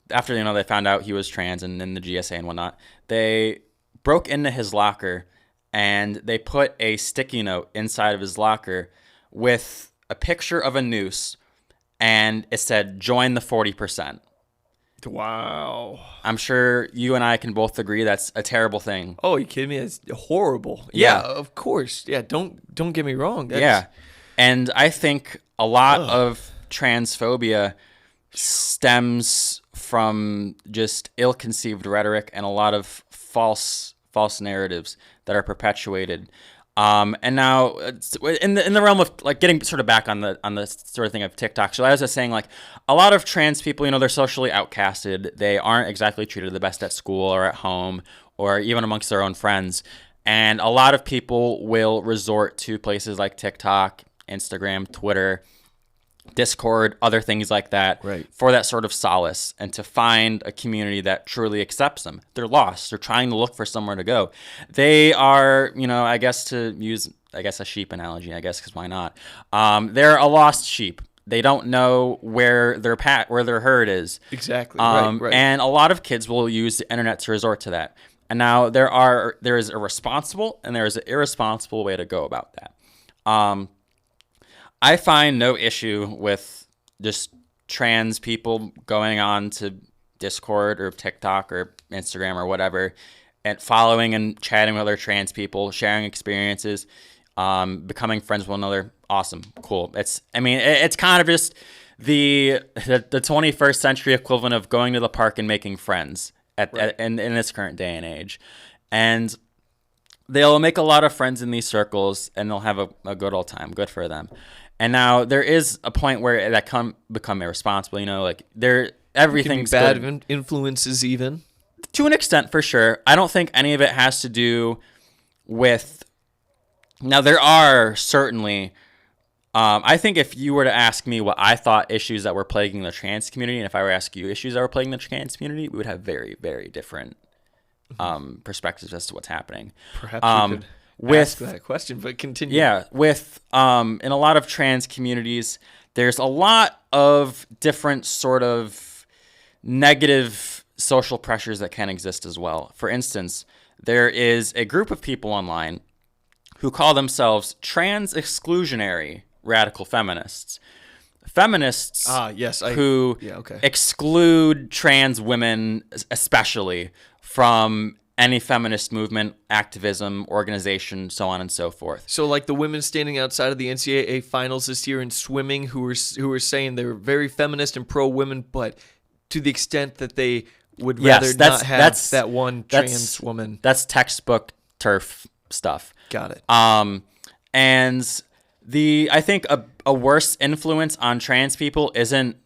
After they found out he was trans and in the GSA and whatnot, they broke into his locker and they put a sticky note inside of his locker with a picture of a noose, and it said, "Join the 40%." Wow. I'm sure you and I can both agree that's a terrible thing. Oh, are you kidding me? That's horrible. Yeah. Of course. Yeah, don't get me wrong. Yeah. And I think a lot of transphobia stems from just ill-conceived rhetoric and a lot of false narratives that are perpetuated. And now in the realm of like getting sort of back on the sort of thing of TikTok. So as I was saying, like a lot of trans people, they're socially outcasted. They aren't exactly treated the best at school or at home or even amongst their own friends. And a lot of people will resort to places like TikTok, Instagram, Twitter, Discord, other things like that, right, for that sort of solace and to find a community that truly accepts them. They're lost. They're trying to look for somewhere to go. They are, I guess to use, a sheep analogy, because why not? They're a lost sheep. They don't know where their herd is. Exactly. Right. And a lot of kids will use the internet to resort to that. And now there is a responsible and there is an irresponsible way to go about that. I find no issue with just trans people going on to Discord or TikTok or Instagram or whatever and following and chatting with other trans people, sharing experiences, becoming friends with one another. Awesome. Cool. It's kind of just the 21st century equivalent of going to the park and making friends in this current day and age. And they'll make a lot of friends in these circles and they'll have a good old time. Good for them. And now there is a point where that can become irresponsible. Everything's bad good. Influences even. To an extent, for sure. I don't think any of it has to do with. Now there are certainly. I think if you were to ask me what I thought issues that were plaguing the trans community, and if I were to ask you issues that were plaguing the trans community, we would have very, very different perspectives as to what's happening. Perhaps you could ask that question, but continue. Yeah, with in a lot of trans communities, there's a lot of different sort of negative social pressures that can exist as well. For instance, there is a group of people online who call themselves trans exclusionary radical feminists. Feminists who exclude trans women especially from any feminist movement, activism, organization, so on and so forth. So like the women standing outside of the NCAA finals this year in swimming who were saying they were very feminist and pro-women, but to the extent that they would rather not have that one trans woman. That's textbook turf stuff. Got it. And I think a worse influence on trans people isn't,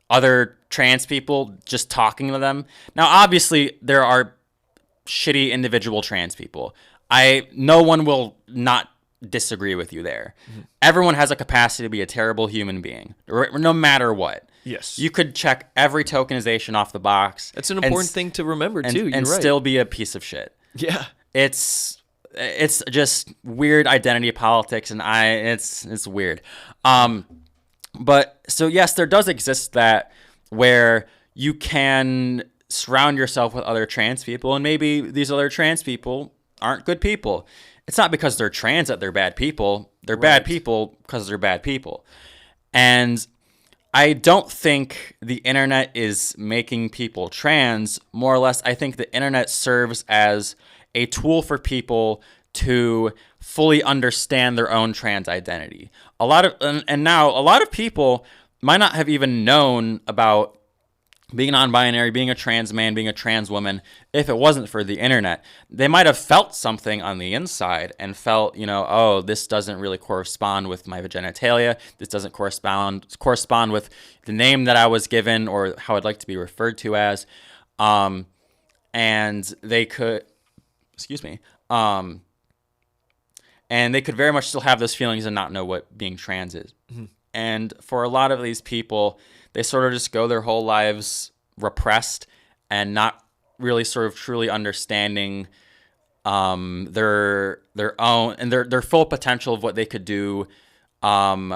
other trans people just talking to them. Now, obviously, there are shitty individual trans people. No one will not disagree with you there. Mm-hmm. Everyone has a capacity to be a terrible human being, no matter what. Yes. You could check every tokenization off the box. That's an important thing to remember, too. And right. Still be a piece of shit. Yeah. It's just weird identity politics, and it's weird. But so yes, there does exist that where you can surround yourself with other trans people, and maybe these other trans people aren't good people. It's not because they're trans that they're bad people. They're bad people because they're bad people. And I don't think the internet is making people trans. More or less, I think the internet serves as a tool for people to fully understand their own trans identity. Now a lot of people might not have even known about being non-binary, being a trans man, being a trans woman, if it wasn't for the internet. They might have felt something on the inside and felt, oh, this doesn't really correspond with my genitalia. This doesn't correspond with the name that I was given or how I'd like to be referred to as. And they could, and they could very much still have those feelings and not know what being trans is. Mm-hmm. And for a lot of these people, they sort of just go their whole lives repressed and not really sort of truly understanding their own and their full potential of what they could do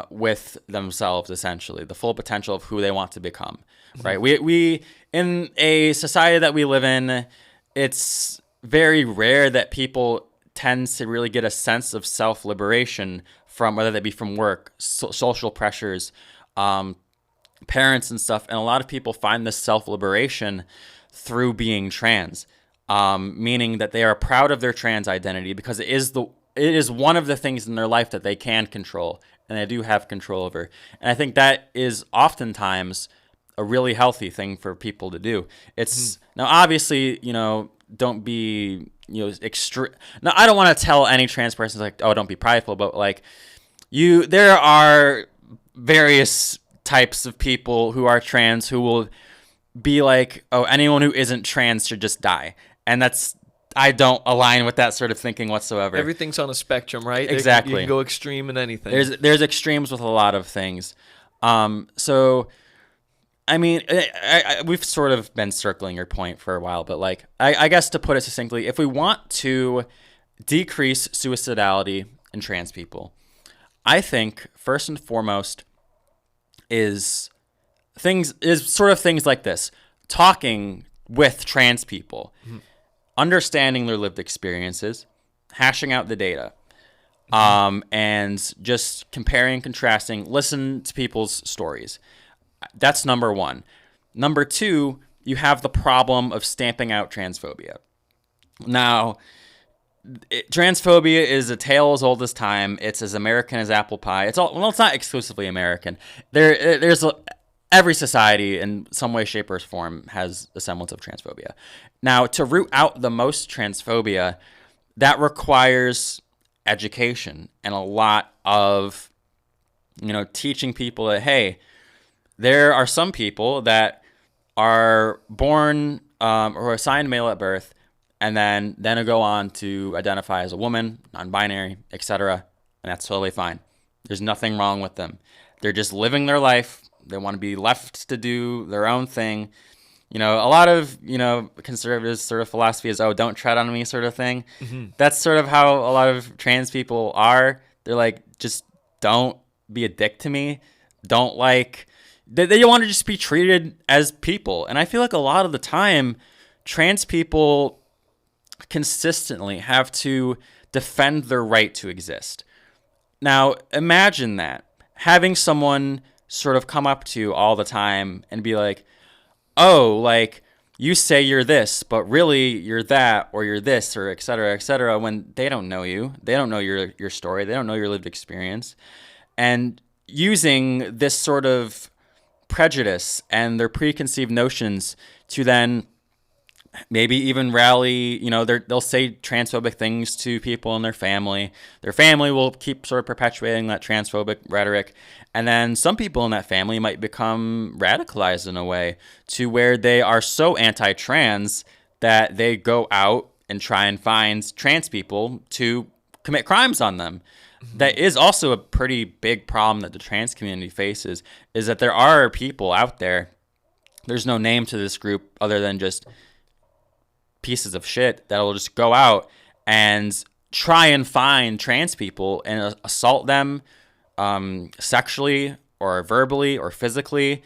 with themselves, essentially, the full potential of who they want to become. Mm-hmm. Right? We in a society that we live in, it's very rare that people tend to really get a sense of self-liberation from, whether that be from work, social pressures, parents and stuff. And a lot of people find this self-liberation through being trans, meaning that they are proud of their trans identity because it is one of the things in their life that they can control and they do have control over. And I think that is oftentimes a really healthy thing for people to do. It's now obviously, don't be, extreme. Now, I don't want to tell any trans person like, oh, don't be prideful, but like there are various types of people who are trans who will be like, oh, anyone who isn't trans should just die. And I don't align with that sort of thinking whatsoever. Everything's on a spectrum, right? Exactly. You can go extreme in anything. There's extremes with a lot of things. So, I mean, we've sort of been circling your point for a while, but like, I guess to put it succinctly, if we want to decrease suicidality in trans people, I think first and foremost is sort of things like this: talking with trans people, understanding their lived experiences, hashing out the data, and just comparing and contrasting. Listen to people's stories. That's number one. Number two, you have the problem of stamping out transphobia. Now, transphobia is a tale as old as time. It's as American as apple pie. It's not exclusively American. Every society in some way, shape, or form has a semblance of transphobia. Now, to root out the most transphobia, that requires education and a lot of, teaching people that, hey, there are some people that are born or assigned male at birth and then go on to identify as a woman, non-binary, etc. And that's totally fine. There's nothing wrong with them. They're just living their life. They want to be left to do their own thing. A lot of, conservatives sort of philosophy is, oh, don't tread on me sort of thing. Mm-hmm. That's sort of how a lot of trans people are. They're like, just don't be a dick to me. Don't they want to just be treated as people. And I feel like a lot of the time, trans people consistently have to defend their right to exist. Now, imagine that. Having someone sort of come up to you all the time and be like, oh, like, you say you're this, but really you're that, or you're this, or et cetera, when they don't know you. They don't know your story. They don't know your lived experience. And using this sort of prejudice and their preconceived notions to then maybe even rally, they'll say transphobic things to people in their family. Their family will keep sort of perpetuating that transphobic rhetoric. And then some people in that family might become radicalized in a way to where they are so anti-trans that they go out and try and find trans people to commit crimes on them. Mm-hmm. That is also a pretty big problem that the trans community faces, is that there are people out there, there's no name to this group other than just pieces of shit, that will just go out and try and find trans people and assault them sexually or verbally or physically,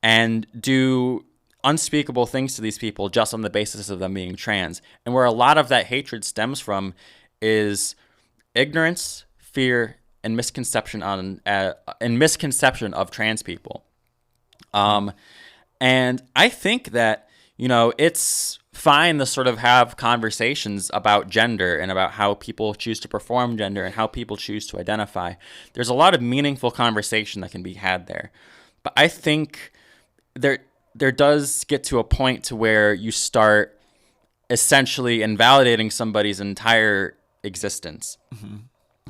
and do unspeakable things to these people just on the basis of them being trans. And where a lot of that hatred stems from is ignorance, fear, and misconception of trans people. And I think that, it's fine to sort of have conversations about gender and about how people choose to perform gender and how people choose to identify. There's a lot of meaningful conversation that can be had there. But I think there does get to a point to where you start essentially invalidating somebody's entire existence, mm-hmm.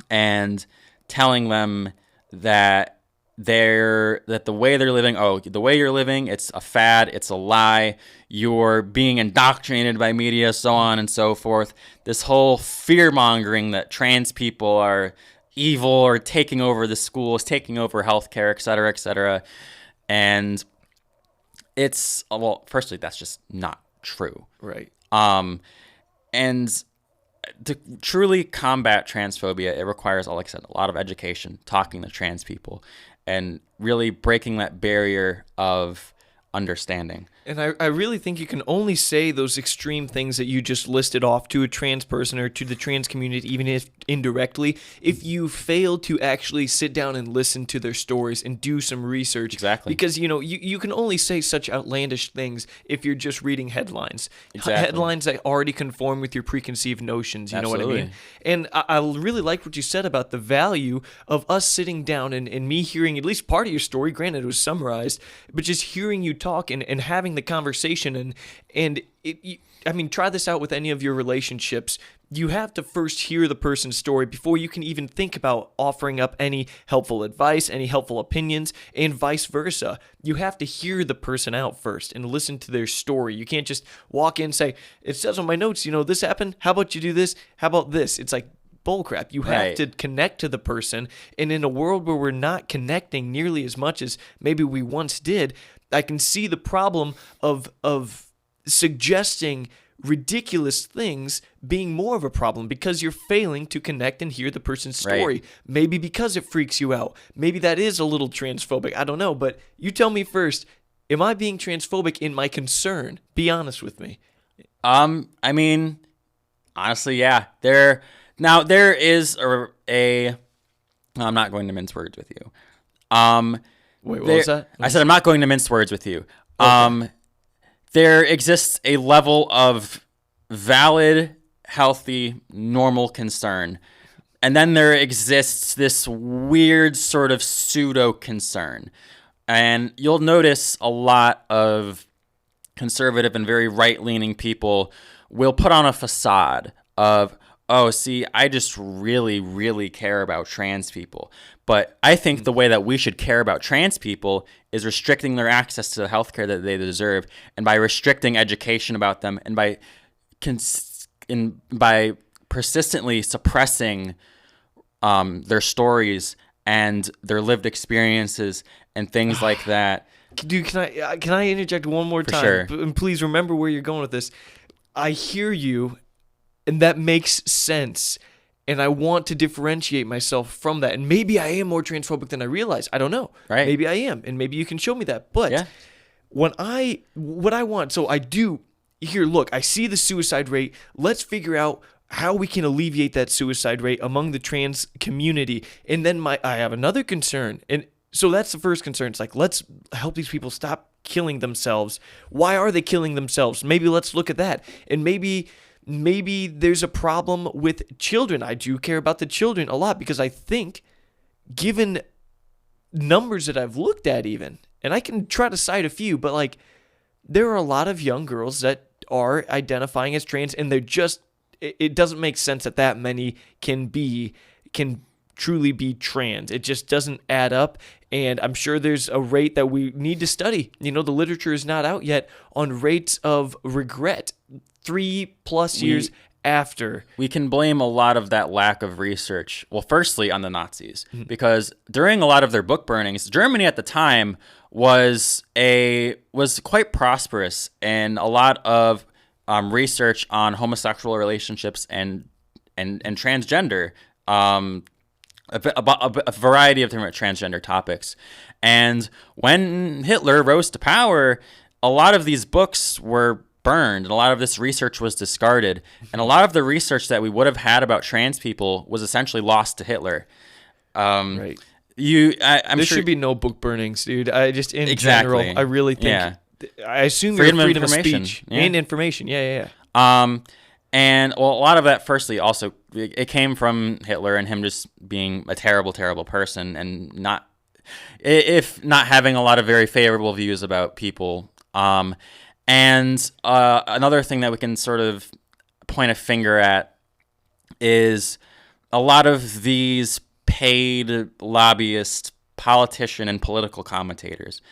and telling them that the way they're living, the way you're living, it's a fad, it's a lie, you're being indoctrinated by media, so on and so forth. This whole fear-mongering that trans people are evil or taking over the schools, taking over healthcare, et cetera, et cetera. And it's, firstly, that's just not true. Right. And to truly combat transphobia, it requires, like I said, a lot of education, talking to trans people, and really breaking that barrier of understanding. And I really think you can only say those extreme things that you just listed off to a trans person or to the trans community, even if indirectly, if you fail to actually sit down and listen to their stories and do some research. Exactly. Because, you can only say such outlandish things if you're just reading headlines. Exactly. Headlines that already conform with your preconceived notions, you Absolutely. know what I mean? And I really like what you said about the value of us sitting down and me hearing at least part of your story. Granted, it was summarized, but just hearing you talk and having the conversation and try this out with any of your relationships. You have to first hear the person's story before you can even think about offering up any helpful advice, any helpful opinions, and vice versa. You have to hear the person out first and listen to their story. You can't just walk in and say, it says on my notes, this happened. How about you do this? How about this? It's like bullcrap. You have to connect to the person. And in a world where we're not connecting nearly as much as maybe we once did, I can see the problem of suggesting ridiculous things being more of a problem because you're failing to connect and hear the person's story. Right. Maybe because it freaks you out. Maybe that is a little transphobic. I don't know. But you tell me first, am I being transphobic in my concern? Be honest with me. Honestly, yeah. There is I'm not going to mince words with you. Wait, what was that? I said I'm not going to mince words with you. Okay. There exists a level of valid, healthy, normal concern. And then there exists this weird sort of pseudo concern. And you'll notice a lot of conservative and very right-leaning people will put on a facade of, I just really, really care about trans people. But I think the way that we should care about trans people is restricting their access to the healthcare that they deserve, and by restricting education about them, and by persistently suppressing their stories and their lived experiences and things like that. Dude, can I interject one more time? Sure. And please remember where you're going with this. I hear you, and that makes sense. And I want to differentiate myself from that. And maybe I am more transphobic than I realize. I don't know. Right. Maybe I am. And maybe you can show me that. But what I want, so I do, here, look, I see the suicide rate. Let's figure out how we can alleviate that suicide rate among the trans community. And then I have another concern. And so that's the first concern. It's like, let's help these people stop killing themselves. Why are they killing themselves? Maybe let's look at that. And maybe there's a problem with children. I do care about the children a lot because I think, given numbers that I've looked at even, and I can try to cite a few, but like there are a lot of young girls that are identifying as trans, and they're just, it doesn't make sense that many can truly be trans. It just doesn't add up. And I'm sure there's a rate that we need to study. The literature is not out yet on rates of regret 3+ years after. We can blame a lot of that lack of research, well, firstly on the Nazis, because during a lot of their book burnings, Germany at the time was quite prosperous, and a lot of research on homosexual relationships and transgender, a variety of different transgender topics. And when Hitler rose to power, a lot of these books were burned, and a lot of this research was discarded, and a lot of the research that we would have had about trans people was essentially lost to Hitler. Right. There should be no book burnings, dude. General, I really think. I assume freedom of speech and information. Yeah. And well, a lot of that, firstly, also it came from Hitler and him just being a terrible, terrible person, and not having a lot of very favorable views about people. And another thing that we can sort of point a finger at is a lot of these paid lobbyist, politician, and political commentators.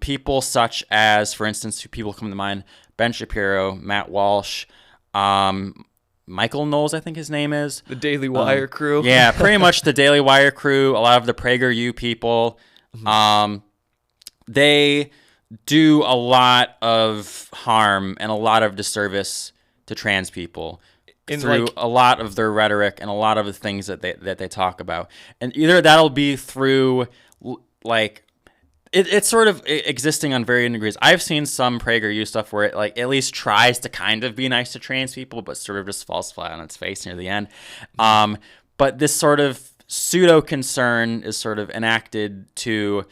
People such as, for instance, people come to mind, Ben Shapiro, Matt Walsh, Michael Knowles, I think his name is. The Daily Wire crew. Yeah, pretty much the Daily Wire crew, a lot of the PragerU people. They do a lot of harm and a lot of disservice to trans people through a lot of their rhetoric and a lot of the things that they talk about. And either that'll be through like it's sort of existing on varying degrees. I've seen some PragerU stuff where it like at least tries to kind of be nice to trans people, but sort of just falls flat on its face near the end. But this sort of pseudo concern is sort of enacted to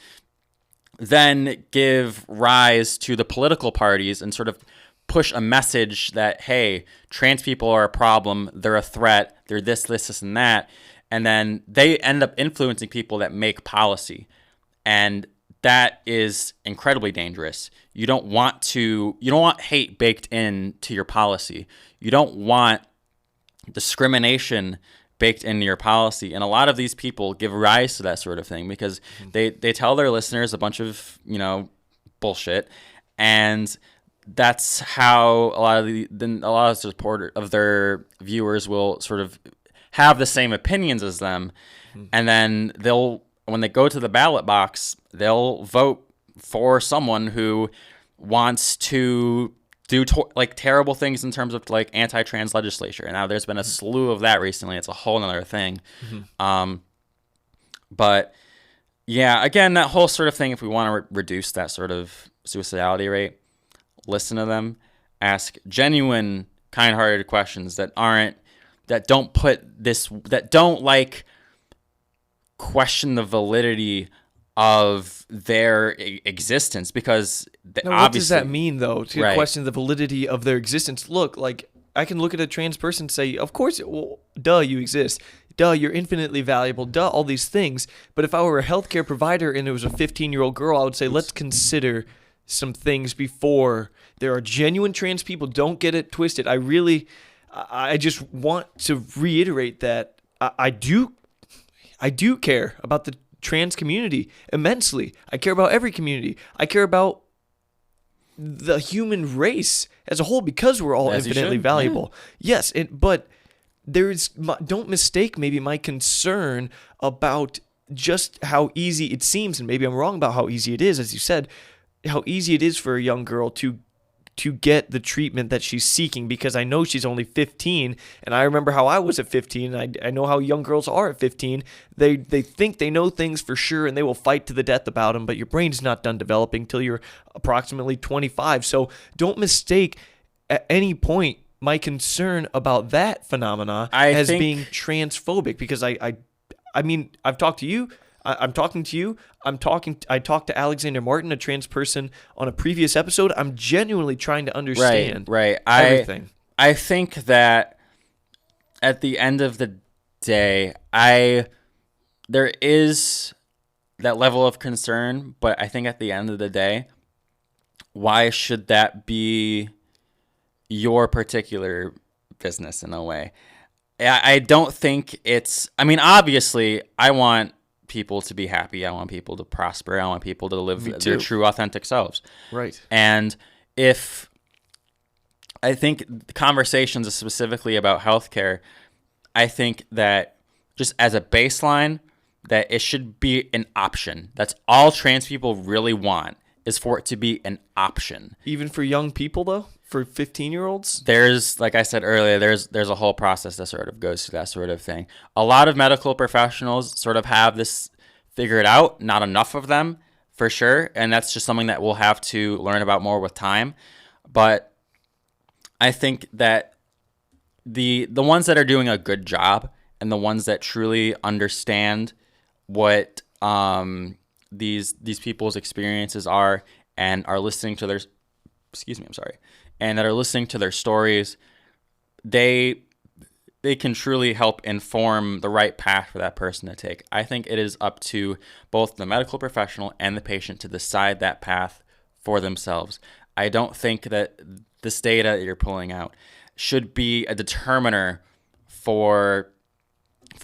then give rise to the political parties and sort of push a message that, hey, trans people are a problem, they're a threat, they're this, and that. And then they end up influencing people that make policy. And that is incredibly dangerous. You don't want hate baked into your policy. You don't want discrimination baked into your policy. And a lot of these people give rise to that sort of thing because they tell their listeners a bunch of, bullshit. And that's how a lot of support of their viewers will sort of have the same opinions as them. And then when they go to the ballot box, they'll vote for someone who wants to do terrible things in terms of like anti-trans legislation. And now there's been a slew of that recently. It's a whole nother thing. But yeah, again, that whole sort of thing, if we want to reduce that sort of suicidality rate, listen to them, ask genuine, kind-hearted questions that don't question the validity of their existence, because now, what does that mean, though, to question the validity of their existence? Look, like, I can look at a trans person and say, of course, duh, you exist. Duh, you're infinitely valuable. Duh, all these things. But if I were a healthcare provider and it was a 15-year-old girl, I would say, let's consider some things before. There are genuine trans people. Don't get it twisted. I just want to reiterate that I do care about the trans community immensely. I care about every community. I care about the human race as a whole because we're all infinitely valuable. Yeah. Yes, but don't mistake maybe my concern about just how easy it seems, and maybe I'm wrong about how easy it is, as you said, how easy it is for a young girl to get the treatment that she's seeking, because I know she's only 15, and I remember how I was at 15, and I know how young girls are at 15. They think they know things for sure, and they will fight to the death about them, but your brain's not done developing till you're approximately 25. So don't mistake at any point my concern about that phenomena as being transphobic, because I mean, I've talked to you I'm talking to you. I talked to Alexander Martin, a trans person, on a previous episode. I'm genuinely trying to understand everything. I think that at the end of the day, there is that level of concern, but I think at the end of the day, why should that be your particular business in a way? I don't think I mean, obviously, I want people to be happy. I want people to prosper. I want people to live their true, authentic selves. Right. And I think conversations specifically about healthcare, I think that just as a baseline, that it should be an option. That's all trans people really want, is for it to be an option. Even for young people, though? For 15-year-olds? There's, like I said earlier, there's a whole process that sort of goes through that sort of thing. A lot of medical professionals sort of have this figured out, not enough of them, for sure, and that's just something that we'll have to learn about more with time. But I think that the ones that are doing a good job and the ones that truly understand what these people's experiences are and are listening to their and that are listening to their stories, they can truly help inform the right path for that person to take. I think it is up to both the medical professional and the patient to decide that path for themselves. I don't think that this data that you're pulling out should be a determiner for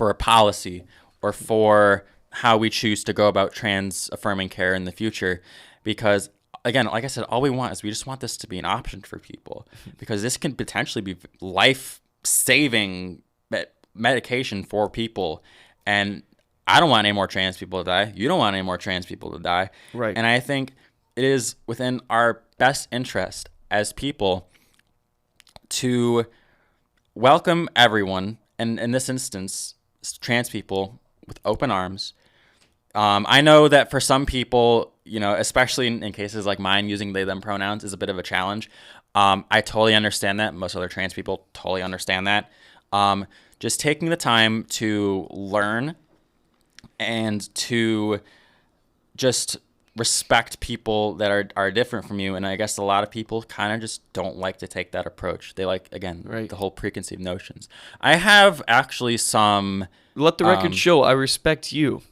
a policy or for how we choose to go about trans affirming care in the future, because again, like I said, all we want is we just want this to be an option for people, because this can potentially be life-saving medication for people. And I don't want any more trans people to die. You don't want any more trans people to die. Right. And I think it is within our best interest as people to welcome everyone, and in this instance, trans people, with open arms. I know that for some people, especially in cases like mine, using they, them pronouns is a bit of a challenge. I totally understand that. Most other trans people totally understand that. Just taking the time to learn and to just respect people that are different from you. And I guess a lot of people kind of just don't like to take that approach. They like, again, the whole preconceived notions. I have actually some... Let the record show I respect you.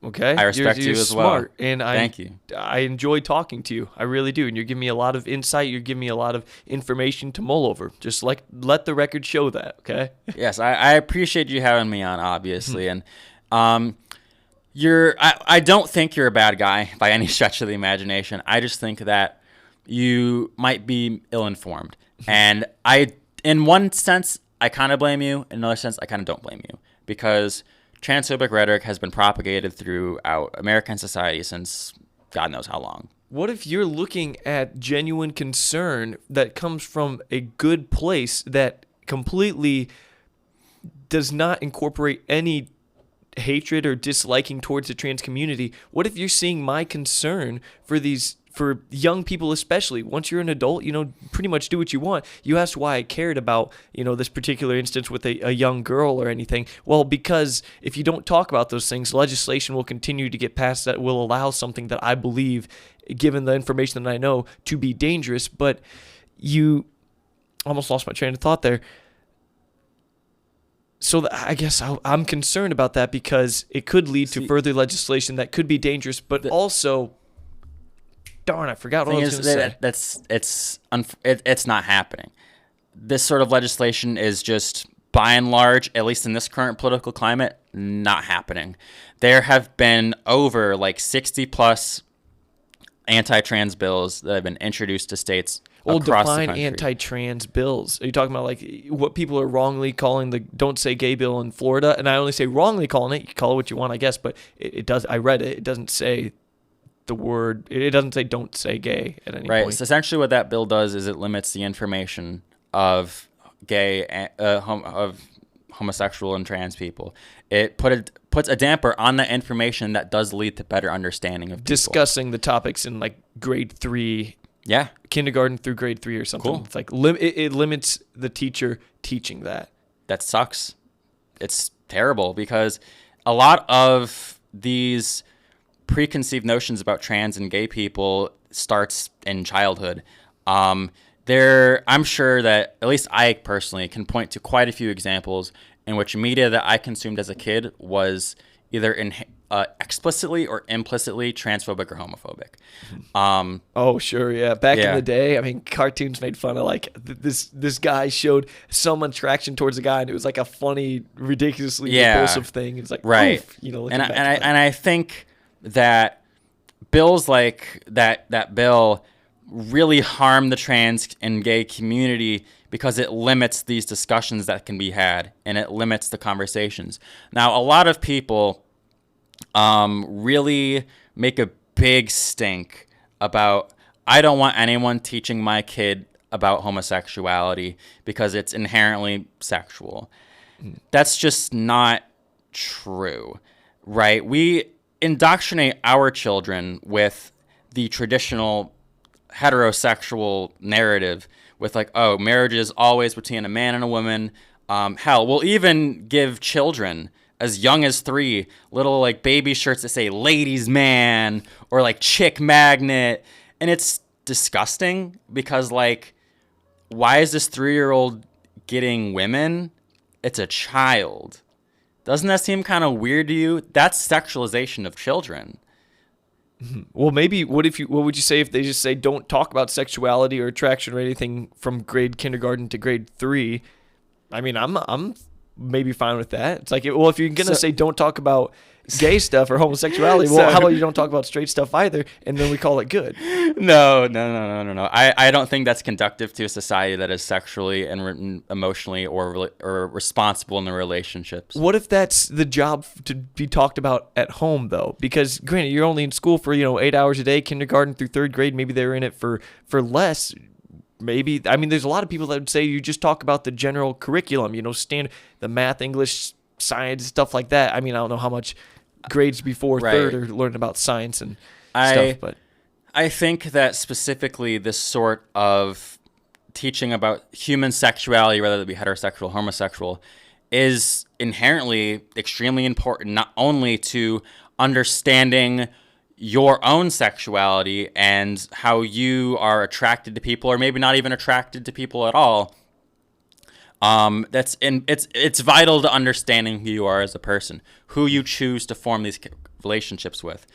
Okay, I respect you as smart, well. And thank you. I enjoy talking to you. I really do, and you're giving me a lot of insight. You're giving me a lot of information to mull over. Just let the record show that. Okay. Yes, I appreciate you having me on, obviously, and I don't think you're a bad guy by any stretch of the imagination. I just think that you might be ill-informed, and in one sense, I kind of blame you. In another sense, I kind of don't blame you, because transphobic rhetoric has been propagated throughout American society since God knows how long. What if you're looking at genuine concern that comes from a good place that completely does not incorporate any hatred or disliking towards the trans community? What if you're seeing my concern for young people, especially once you're an adult, pretty much do what you want. You asked why I cared about, this particular instance with a young girl or anything. Well, because if you don't talk about those things, legislation will continue to get passed that will allow something that I believe, given the information that I know, to be dangerous. But you almost lost my train of thought there. So I guess I'm concerned about that, because it could lead to further legislation that could be dangerous, but also... Darn, I forgot what I was going to say. It's not happening. This sort of legislation is just, by and large, at least in this current political climate, not happening. There have been over 60-plus anti-trans bills that have been introduced to states across the country. Define anti-trans bills. Are you talking about what people are wrongly calling the "Don't Say Gay" bill in Florida? And I only say wrongly calling it. You can call it what you want, I guess, but it does. I read it. It doesn't say the word. It doesn't say "Don't say gay" at any point. Right. So essentially, what that bill does is it limits the information of gay, of homosexual and trans people. It puts a damper on that information that does lead to better understanding of people. Discussing the topics in grade 3. Yeah. Kindergarten through grade 3 or something. Cool. It's it limits the teacher teaching that. That sucks. It's terrible, because a lot of these preconceived notions about trans and gay people starts in childhood. I'm sure that at least I personally can point to quite a few examples in which media that I consumed as a kid was either explicitly or implicitly transphobic or homophobic. Oh, sure, yeah. Back in Yeah. the day, I mean, cartoons made fun of like this guy showed some attraction towards a guy, and it was like a funny, ridiculously repulsive thing. It's like, right, oof, you know. and I think that bills like that bill really harm the trans and gay community because it limits these discussions that can be had, and it limits the conversations. Now, a lot of people really make a big stink about, I don't want anyone teaching my kid about homosexuality because it's inherently sexual. That's just not true, right? We indoctrinate our children with the traditional heterosexual narrative with like, oh, marriage is always between a man and a woman. Hell, we'll even give children as young as 3 little like baby shirts that say ladies man or like chick magnet. And it's disgusting because like, why is this 3-year-old getting women? It's a child. Doesn't that seem kind of weird to you? That's sexualization of children. Well, maybe what would you say if they just say don't talk about sexuality or attraction or anything from grade kindergarten to grade 3? I mean, I'm maybe fine with that. It's like, well, if you're gonna say don't talk about gay stuff or homosexuality, well, how about you don't talk about straight stuff either, and then we call it good? No. I don't think that's conductive to a society that is sexually and emotionally or responsible in the relationships. What if that's the job to be talked about at home, though? Because granted, you're only in school for 8 hours a day, kindergarten through 3rd grade. Maybe they're in it for less. Maybe, I mean, there's a lot of people that would say you just talk about the general curriculum, the math, English, science, stuff like that. I mean, I don't know how much grades before 3rd are learning about science and stuff, but I think that specifically this sort of teaching about human sexuality, whether it be heterosexual or homosexual, is inherently extremely important, not only to understanding your own sexuality and how you are attracted to people, or maybe not even attracted to people at all. It's vital to understanding who you are as a person, who you choose to form these relationships with,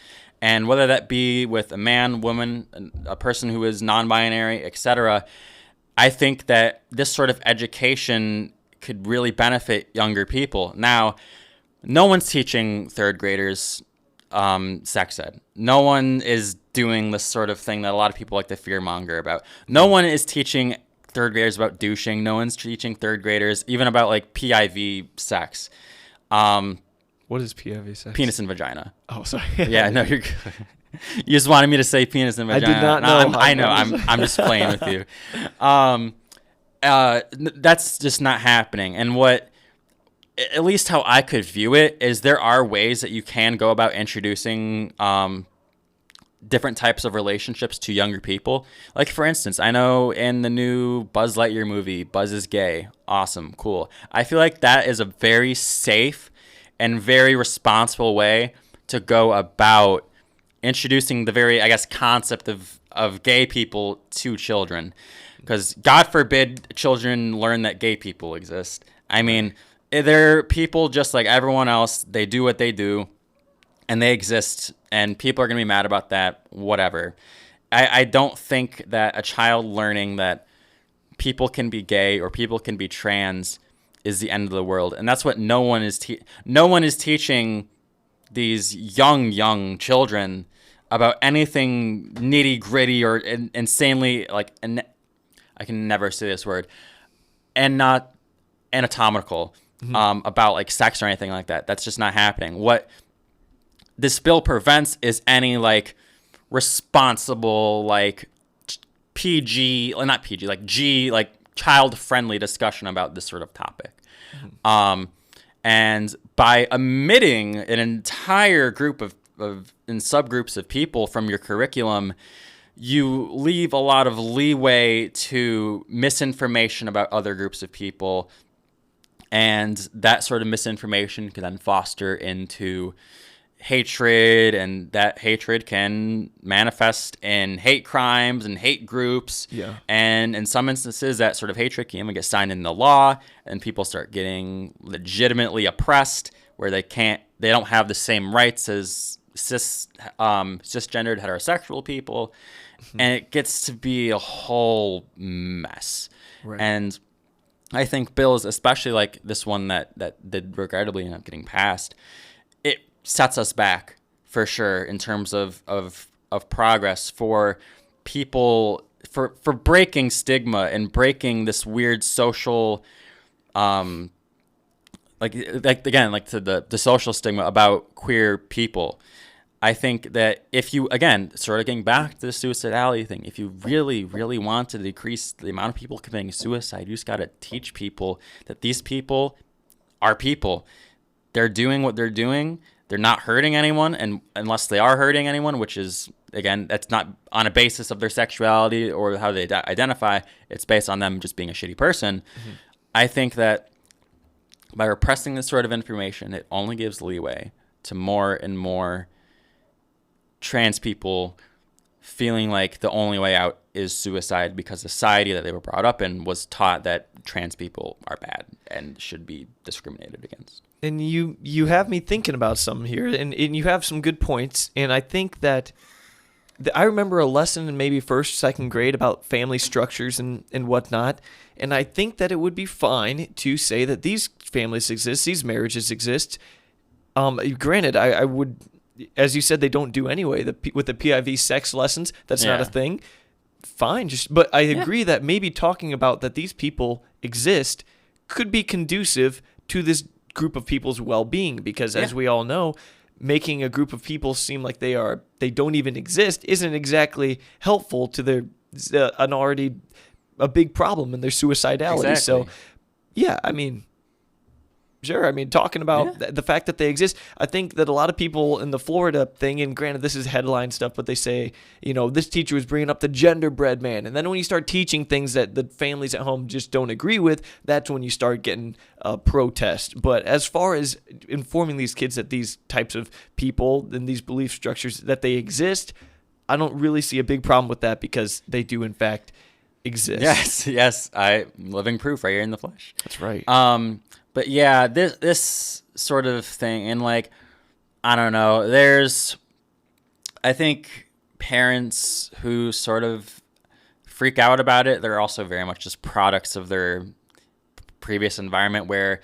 and whether that be with a man, woman, a person who is non-binary, etc. I think that this sort of education could really benefit younger people. Now, no one's teaching 3rd graders sex ed. No one is doing this sort of thing that a lot of people like to fearmonger about. No one is teaching 3rd graders about douching. No one's teaching 3rd graders even about like PIV sex. What is PIV sex? Penis and vagina. Oh, sorry. Yeah, no, you're good. You just wanted me to say penis and vagina. I did not know. I know. I'm just playing with you. That's just not happening. And what, at least how I could view it, is there are ways that you can go about introducing different types of relationships to younger people. Like, for instance, I know in the new Buzz Lightyear movie, Buzz is gay. Awesome, cool. I feel like that is a very safe and very responsible way to go about introducing the very, I guess, concept of gay people to children. Because God forbid children learn that gay people exist. I mean, they're people just like everyone else. They do what they do, and they exist, and people are going to be mad about that, whatever. I don't think that a child learning that people can be gay or people can be trans is the end of the world. And that's what no one is teaching these young children about anything nitty-gritty or insanely, like, I can never say this word, and not anatomical, about like sex or anything like that. That's just not happening. What this bill prevents is any like responsible, like PG, not PG, like G, like child-friendly discussion about this sort of topic. And by omitting an entire group of and subgroups of people from your curriculum, you leave a lot of leeway to misinformation about other groups of people. And that sort of misinformation can then foster into hatred, and that hatred can manifest in hate crimes and hate groups. Yeah. And in some instances, that sort of hatred can even get signed into law, and people start getting legitimately oppressed, where they don't have the same rights as cisgendered heterosexual people. And it gets to be a whole mess. Right. And I think bills, especially like this one that did regrettably end up getting passed, it sets us back for sure in terms of progress for people, for breaking stigma and breaking this weird social like to the social stigma about queer people. I think that if you, again, sort of getting back to the suicidality thing, if you really, really want to decrease the amount of people committing suicide, you just got to teach people that these people are people. They're doing what they're doing. They're not hurting anyone, and unless they are hurting anyone, which is, again, that's not on a basis of their sexuality or how they identify. It's based on them just being a shitty person. Mm-hmm. I think that by repressing this sort of information, it only gives leeway to more and more trans people feeling like the only way out is suicide, because the society that they were brought up in was taught that trans people are bad and should be discriminated against. And you have me thinking about something here, and you have some good points. And I think that I remember a lesson in maybe first, second grade about family structures and whatnot. And I think that it would be fine to say that these families exist, these marriages exist. Granted, I would, as you said, they don't do anyway. With the PIV sex lessons, that's not a thing. Fine, but I agree that maybe talking about that these people exist could be conducive to this group of people's well-being, because as we all know, making a group of people seem like they don't even exist isn't exactly helpful to their an already a big problem in their suicidality. Exactly. So, yeah, I mean, sure. I mean, talking about the fact that they exist, I think that a lot of people in the Florida thing, and granted, this is headline stuff, but they say, this teacher was bringing up the genderbread man. And then when you start teaching things that the families at home just don't agree with, that's when you start getting protest. But as far as informing these kids that these types of people and these belief structures, that they exist, I don't really see a big problem with that, because they do, in fact, exist. Yes. I'm living proof right here in the flesh. That's right. But yeah, this sort of thing, and like, I don't know, I think parents who sort of freak out about it, they're also very much just products of their previous environment, where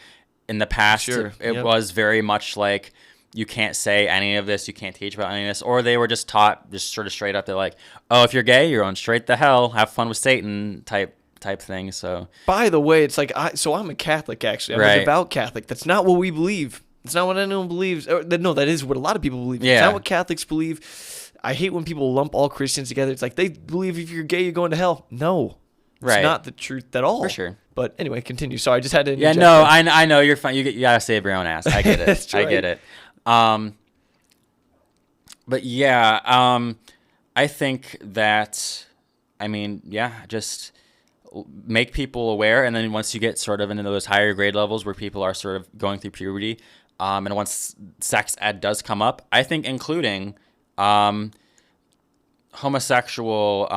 in the past it was very much like, you can't say any of this, you can't teach about any of this, or they were just taught just sort of straight up, they're like, oh, if you're gay, you're going straight to hell, have fun with Satan type thing. So, by the way, it's like I'm a Catholic, actually. I'm a devout Catholic. That's not what we believe. It's not what anyone believes. No, that is what a lot of people believe. It's not what Catholics believe. I hate when people lump all Christians together. It's like they believe if you're gay, you're going to hell. No, it's not the truth at all. For sure. But anyway, continue. Sorry, I just had to interject. Yeah, no, I know you're fine. You gotta save your own ass. I get it. That's right. I get it. But yeah, I think that, just make people aware, and then once you get sort of into those higher grade levels where people are sort of going through puberty, and once sex ed does come up, I think including homosexual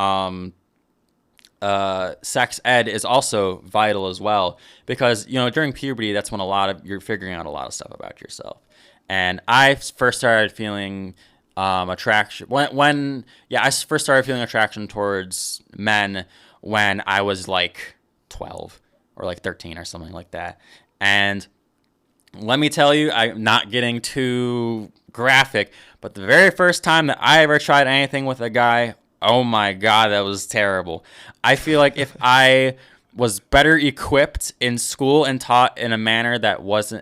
sex ed is also vital as well, because during puberty, that's when you're figuring out a lot of stuff about yourself. And I first started feeling attraction I first started feeling attraction towards men when I was like 12 or like 13 or something like that. And let me tell you, I'm not getting too graphic, but the very first time that I ever tried anything with a guy, oh my God, that was terrible. I feel like if I was better equipped in school and taught in a manner that was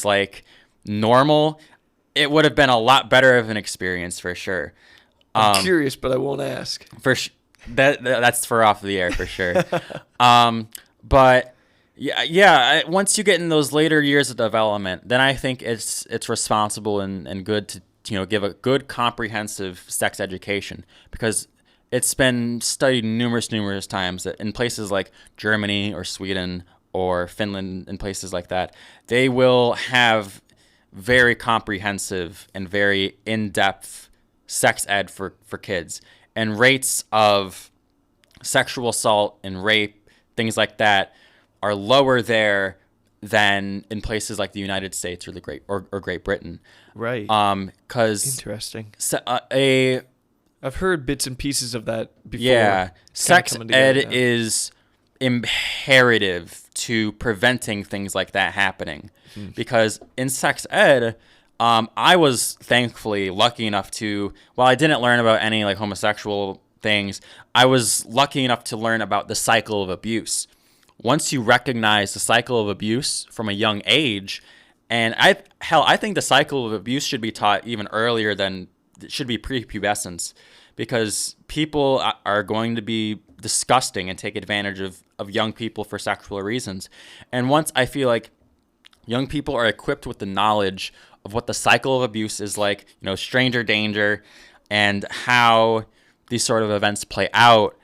like normal, it would have been a lot better of an experience for sure. I'm curious, but I won't ask. That's for off the air for sure. But once you get in those later years of development, then I think it's responsible and good to give a good comprehensive sex education, because it's been studied numerous times that in places like Germany or Sweden or Finland and places like that, they will have very comprehensive and very in-depth sex ed for kids. And rates of sexual assault and rape, things like that, are lower there than in places like the United States or Great Britain. Right. 'Cause Interesting. I've heard bits and pieces of that before. Yeah. Sex ed now. is imperative to preventing things like that happening. Because in sex ed, I was thankfully lucky enough to, while I didn't learn about any like homosexual things, I was lucky enough to learn about the cycle of abuse. Once you recognize the cycle of abuse from a young age, and I think the cycle of abuse should be taught even earlier than it should be prepubescence, because people are going to be disgusting and take advantage of young people for sexual reasons. And once I feel like young people are equipped with the knowledge of what the cycle of abuse is like, stranger danger, and how these sort of events play out,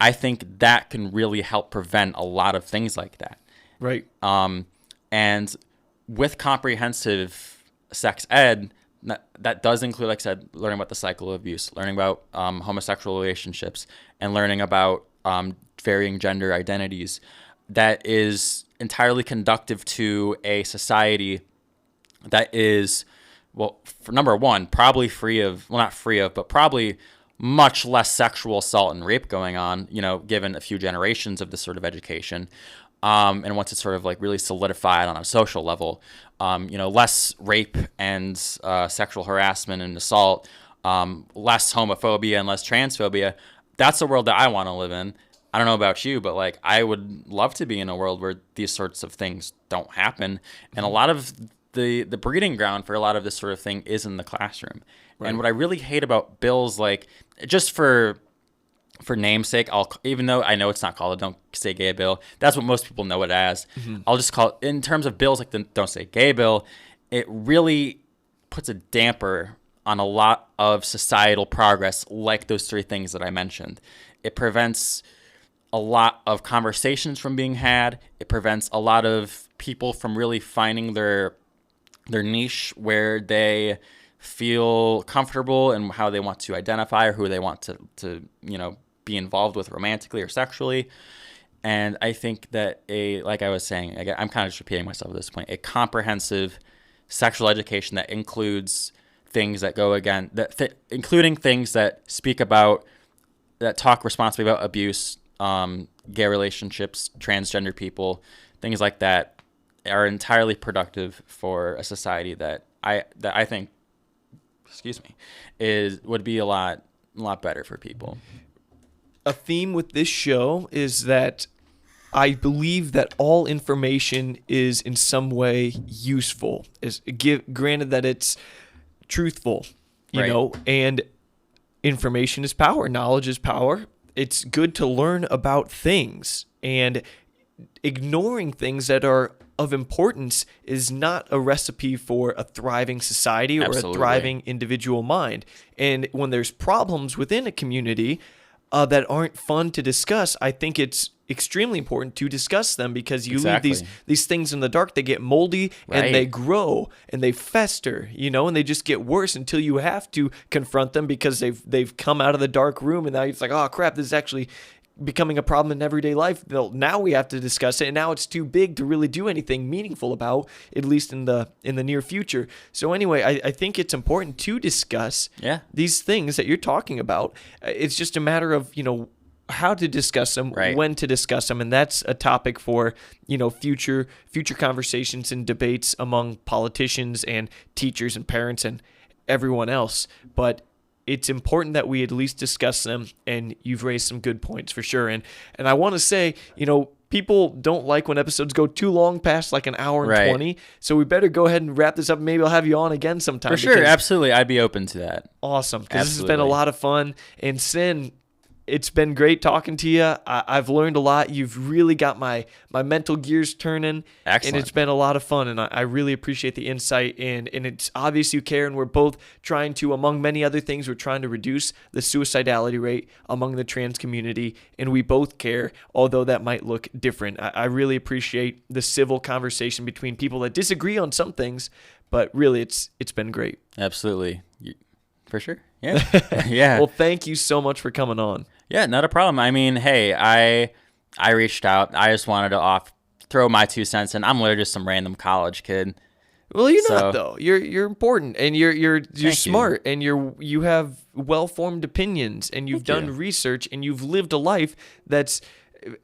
I think that can really help prevent a lot of things like that. Right. And with comprehensive sex ed, that does include, like I said, learning about the cycle of abuse, learning about homosexual relationships, and learning about varying gender identities. That is entirely conducive to a society that is, well, for number one, probably but probably much less sexual assault and rape going on, given a few generations of this sort of education. And once it's sort of like really solidified on a social level, less rape and sexual harassment and assault, less homophobia and less transphobia. That's a world that I want to live in. I don't know about you, but like I would love to be in a world where these sorts of things don't happen. And a lot of the breeding ground for a lot of this sort of thing is in the classroom. Right. And what I really hate about bills, like, just for namesake, even though I know it's not called a Don't Say Gay bill, that's what most people know it as. I'll just call it, in terms of bills like the Don't Say Gay bill, it really puts a damper on a lot of societal progress, like those three things that I mentioned. It prevents a lot of conversations from being had. It prevents a lot of people from really finding their niche where they feel comfortable and how they want to identify or who they want to be involved with romantically or sexually. And I think that like I was saying, I'm kind of just repeating myself at this point, a comprehensive sexual education that includes things that go again, including things that that talk responsibly about abuse, gay relationships, transgender people, things like that, are entirely productive for a society that I think, would be a lot better for people. A theme with this show is that I believe that all information is in some way useful. Granted that it's truthful, and information is power, knowledge is power. It's good to learn about things, and ignoring things that are of importance is not a recipe for a thriving society or Absolutely. A thriving individual mind. And when there's problems within a community that aren't fun to discuss, I think it's extremely important to discuss them, because you Exactly. leave these things in the dark, they get moldy and they grow and they fester, and they just get worse until you have to confront them because they've come out of the dark room, and now it's like, oh crap, this is actually becoming a problem in everyday life. Now we have to discuss it, and now it's too big to really do anything meaningful about, at least in the near future. So anyway, I think it's important to discuss these things that you're talking about. It's just a matter of how to discuss them, when to discuss them, and that's a topic for future conversations and debates among politicians and teachers and parents and everyone else. But it's important that we at least discuss them, and you've raised some good points for sure. And I want to say, people don't like when episodes go too long, past like an hour and 20. So we better go ahead and wrap this up. Maybe I'll have you on again sometime. For sure, absolutely. I'd be open to that. Awesome, because this has been a lot of fun. And Sin, it's been great talking to you. I've learned a lot. You've really got my mental gears turning. Excellent. And it's been a lot of fun, and I really appreciate the insight. And it's obvious you care, and we're both trying to, among many other things, we're trying to reduce the suicidality rate among the trans community, and we both care, although that might look different. I really appreciate the civil conversation between people that disagree on some things, But really, it's been great. Absolutely. For sure. Yeah. Yeah. Well, thank you so much for coming on. Yeah, not a problem. I mean, hey, I reached out. I just wanted to throw my 2 cents in. I'm literally just some random college kid. Well, you're not though. You're important, and you're smart, and you have well-formed opinions, and you've done research, and you've lived a life that's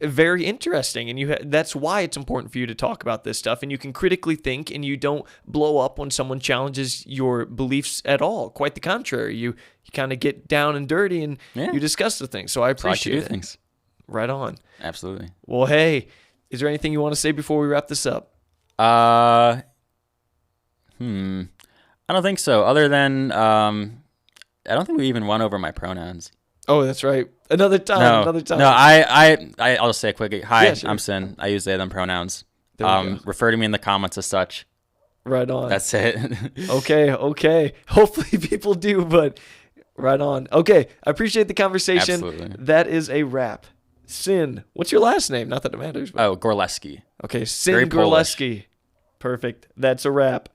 very interesting, and that's why it's important for you to talk about this stuff, and you can critically think, and you don't blow up when someone challenges your beliefs at all. Quite the contrary, you kind of get down and dirty, and you discuss the things. So I appreciate it. Things. Right on. Absolutely. Well, hey, is there anything you want to say before we wrap this up? I don't think so. Other than I don't think we even went over my pronouns. Oh, that's right. Another time. No, I'll just say quick. Hi, Yeah, sure. I'm Sin. I use they them pronouns. Refer to me in the comments as such. Right on. That's it. Okay. Hopefully people do, but right on. Okay, I appreciate the conversation. Absolutely. That is a wrap. Sin. What's your last name? Not that it matters. But... Oh, Gorleski. Okay, Sin Very Polish. Gorleski. Perfect. That's a wrap.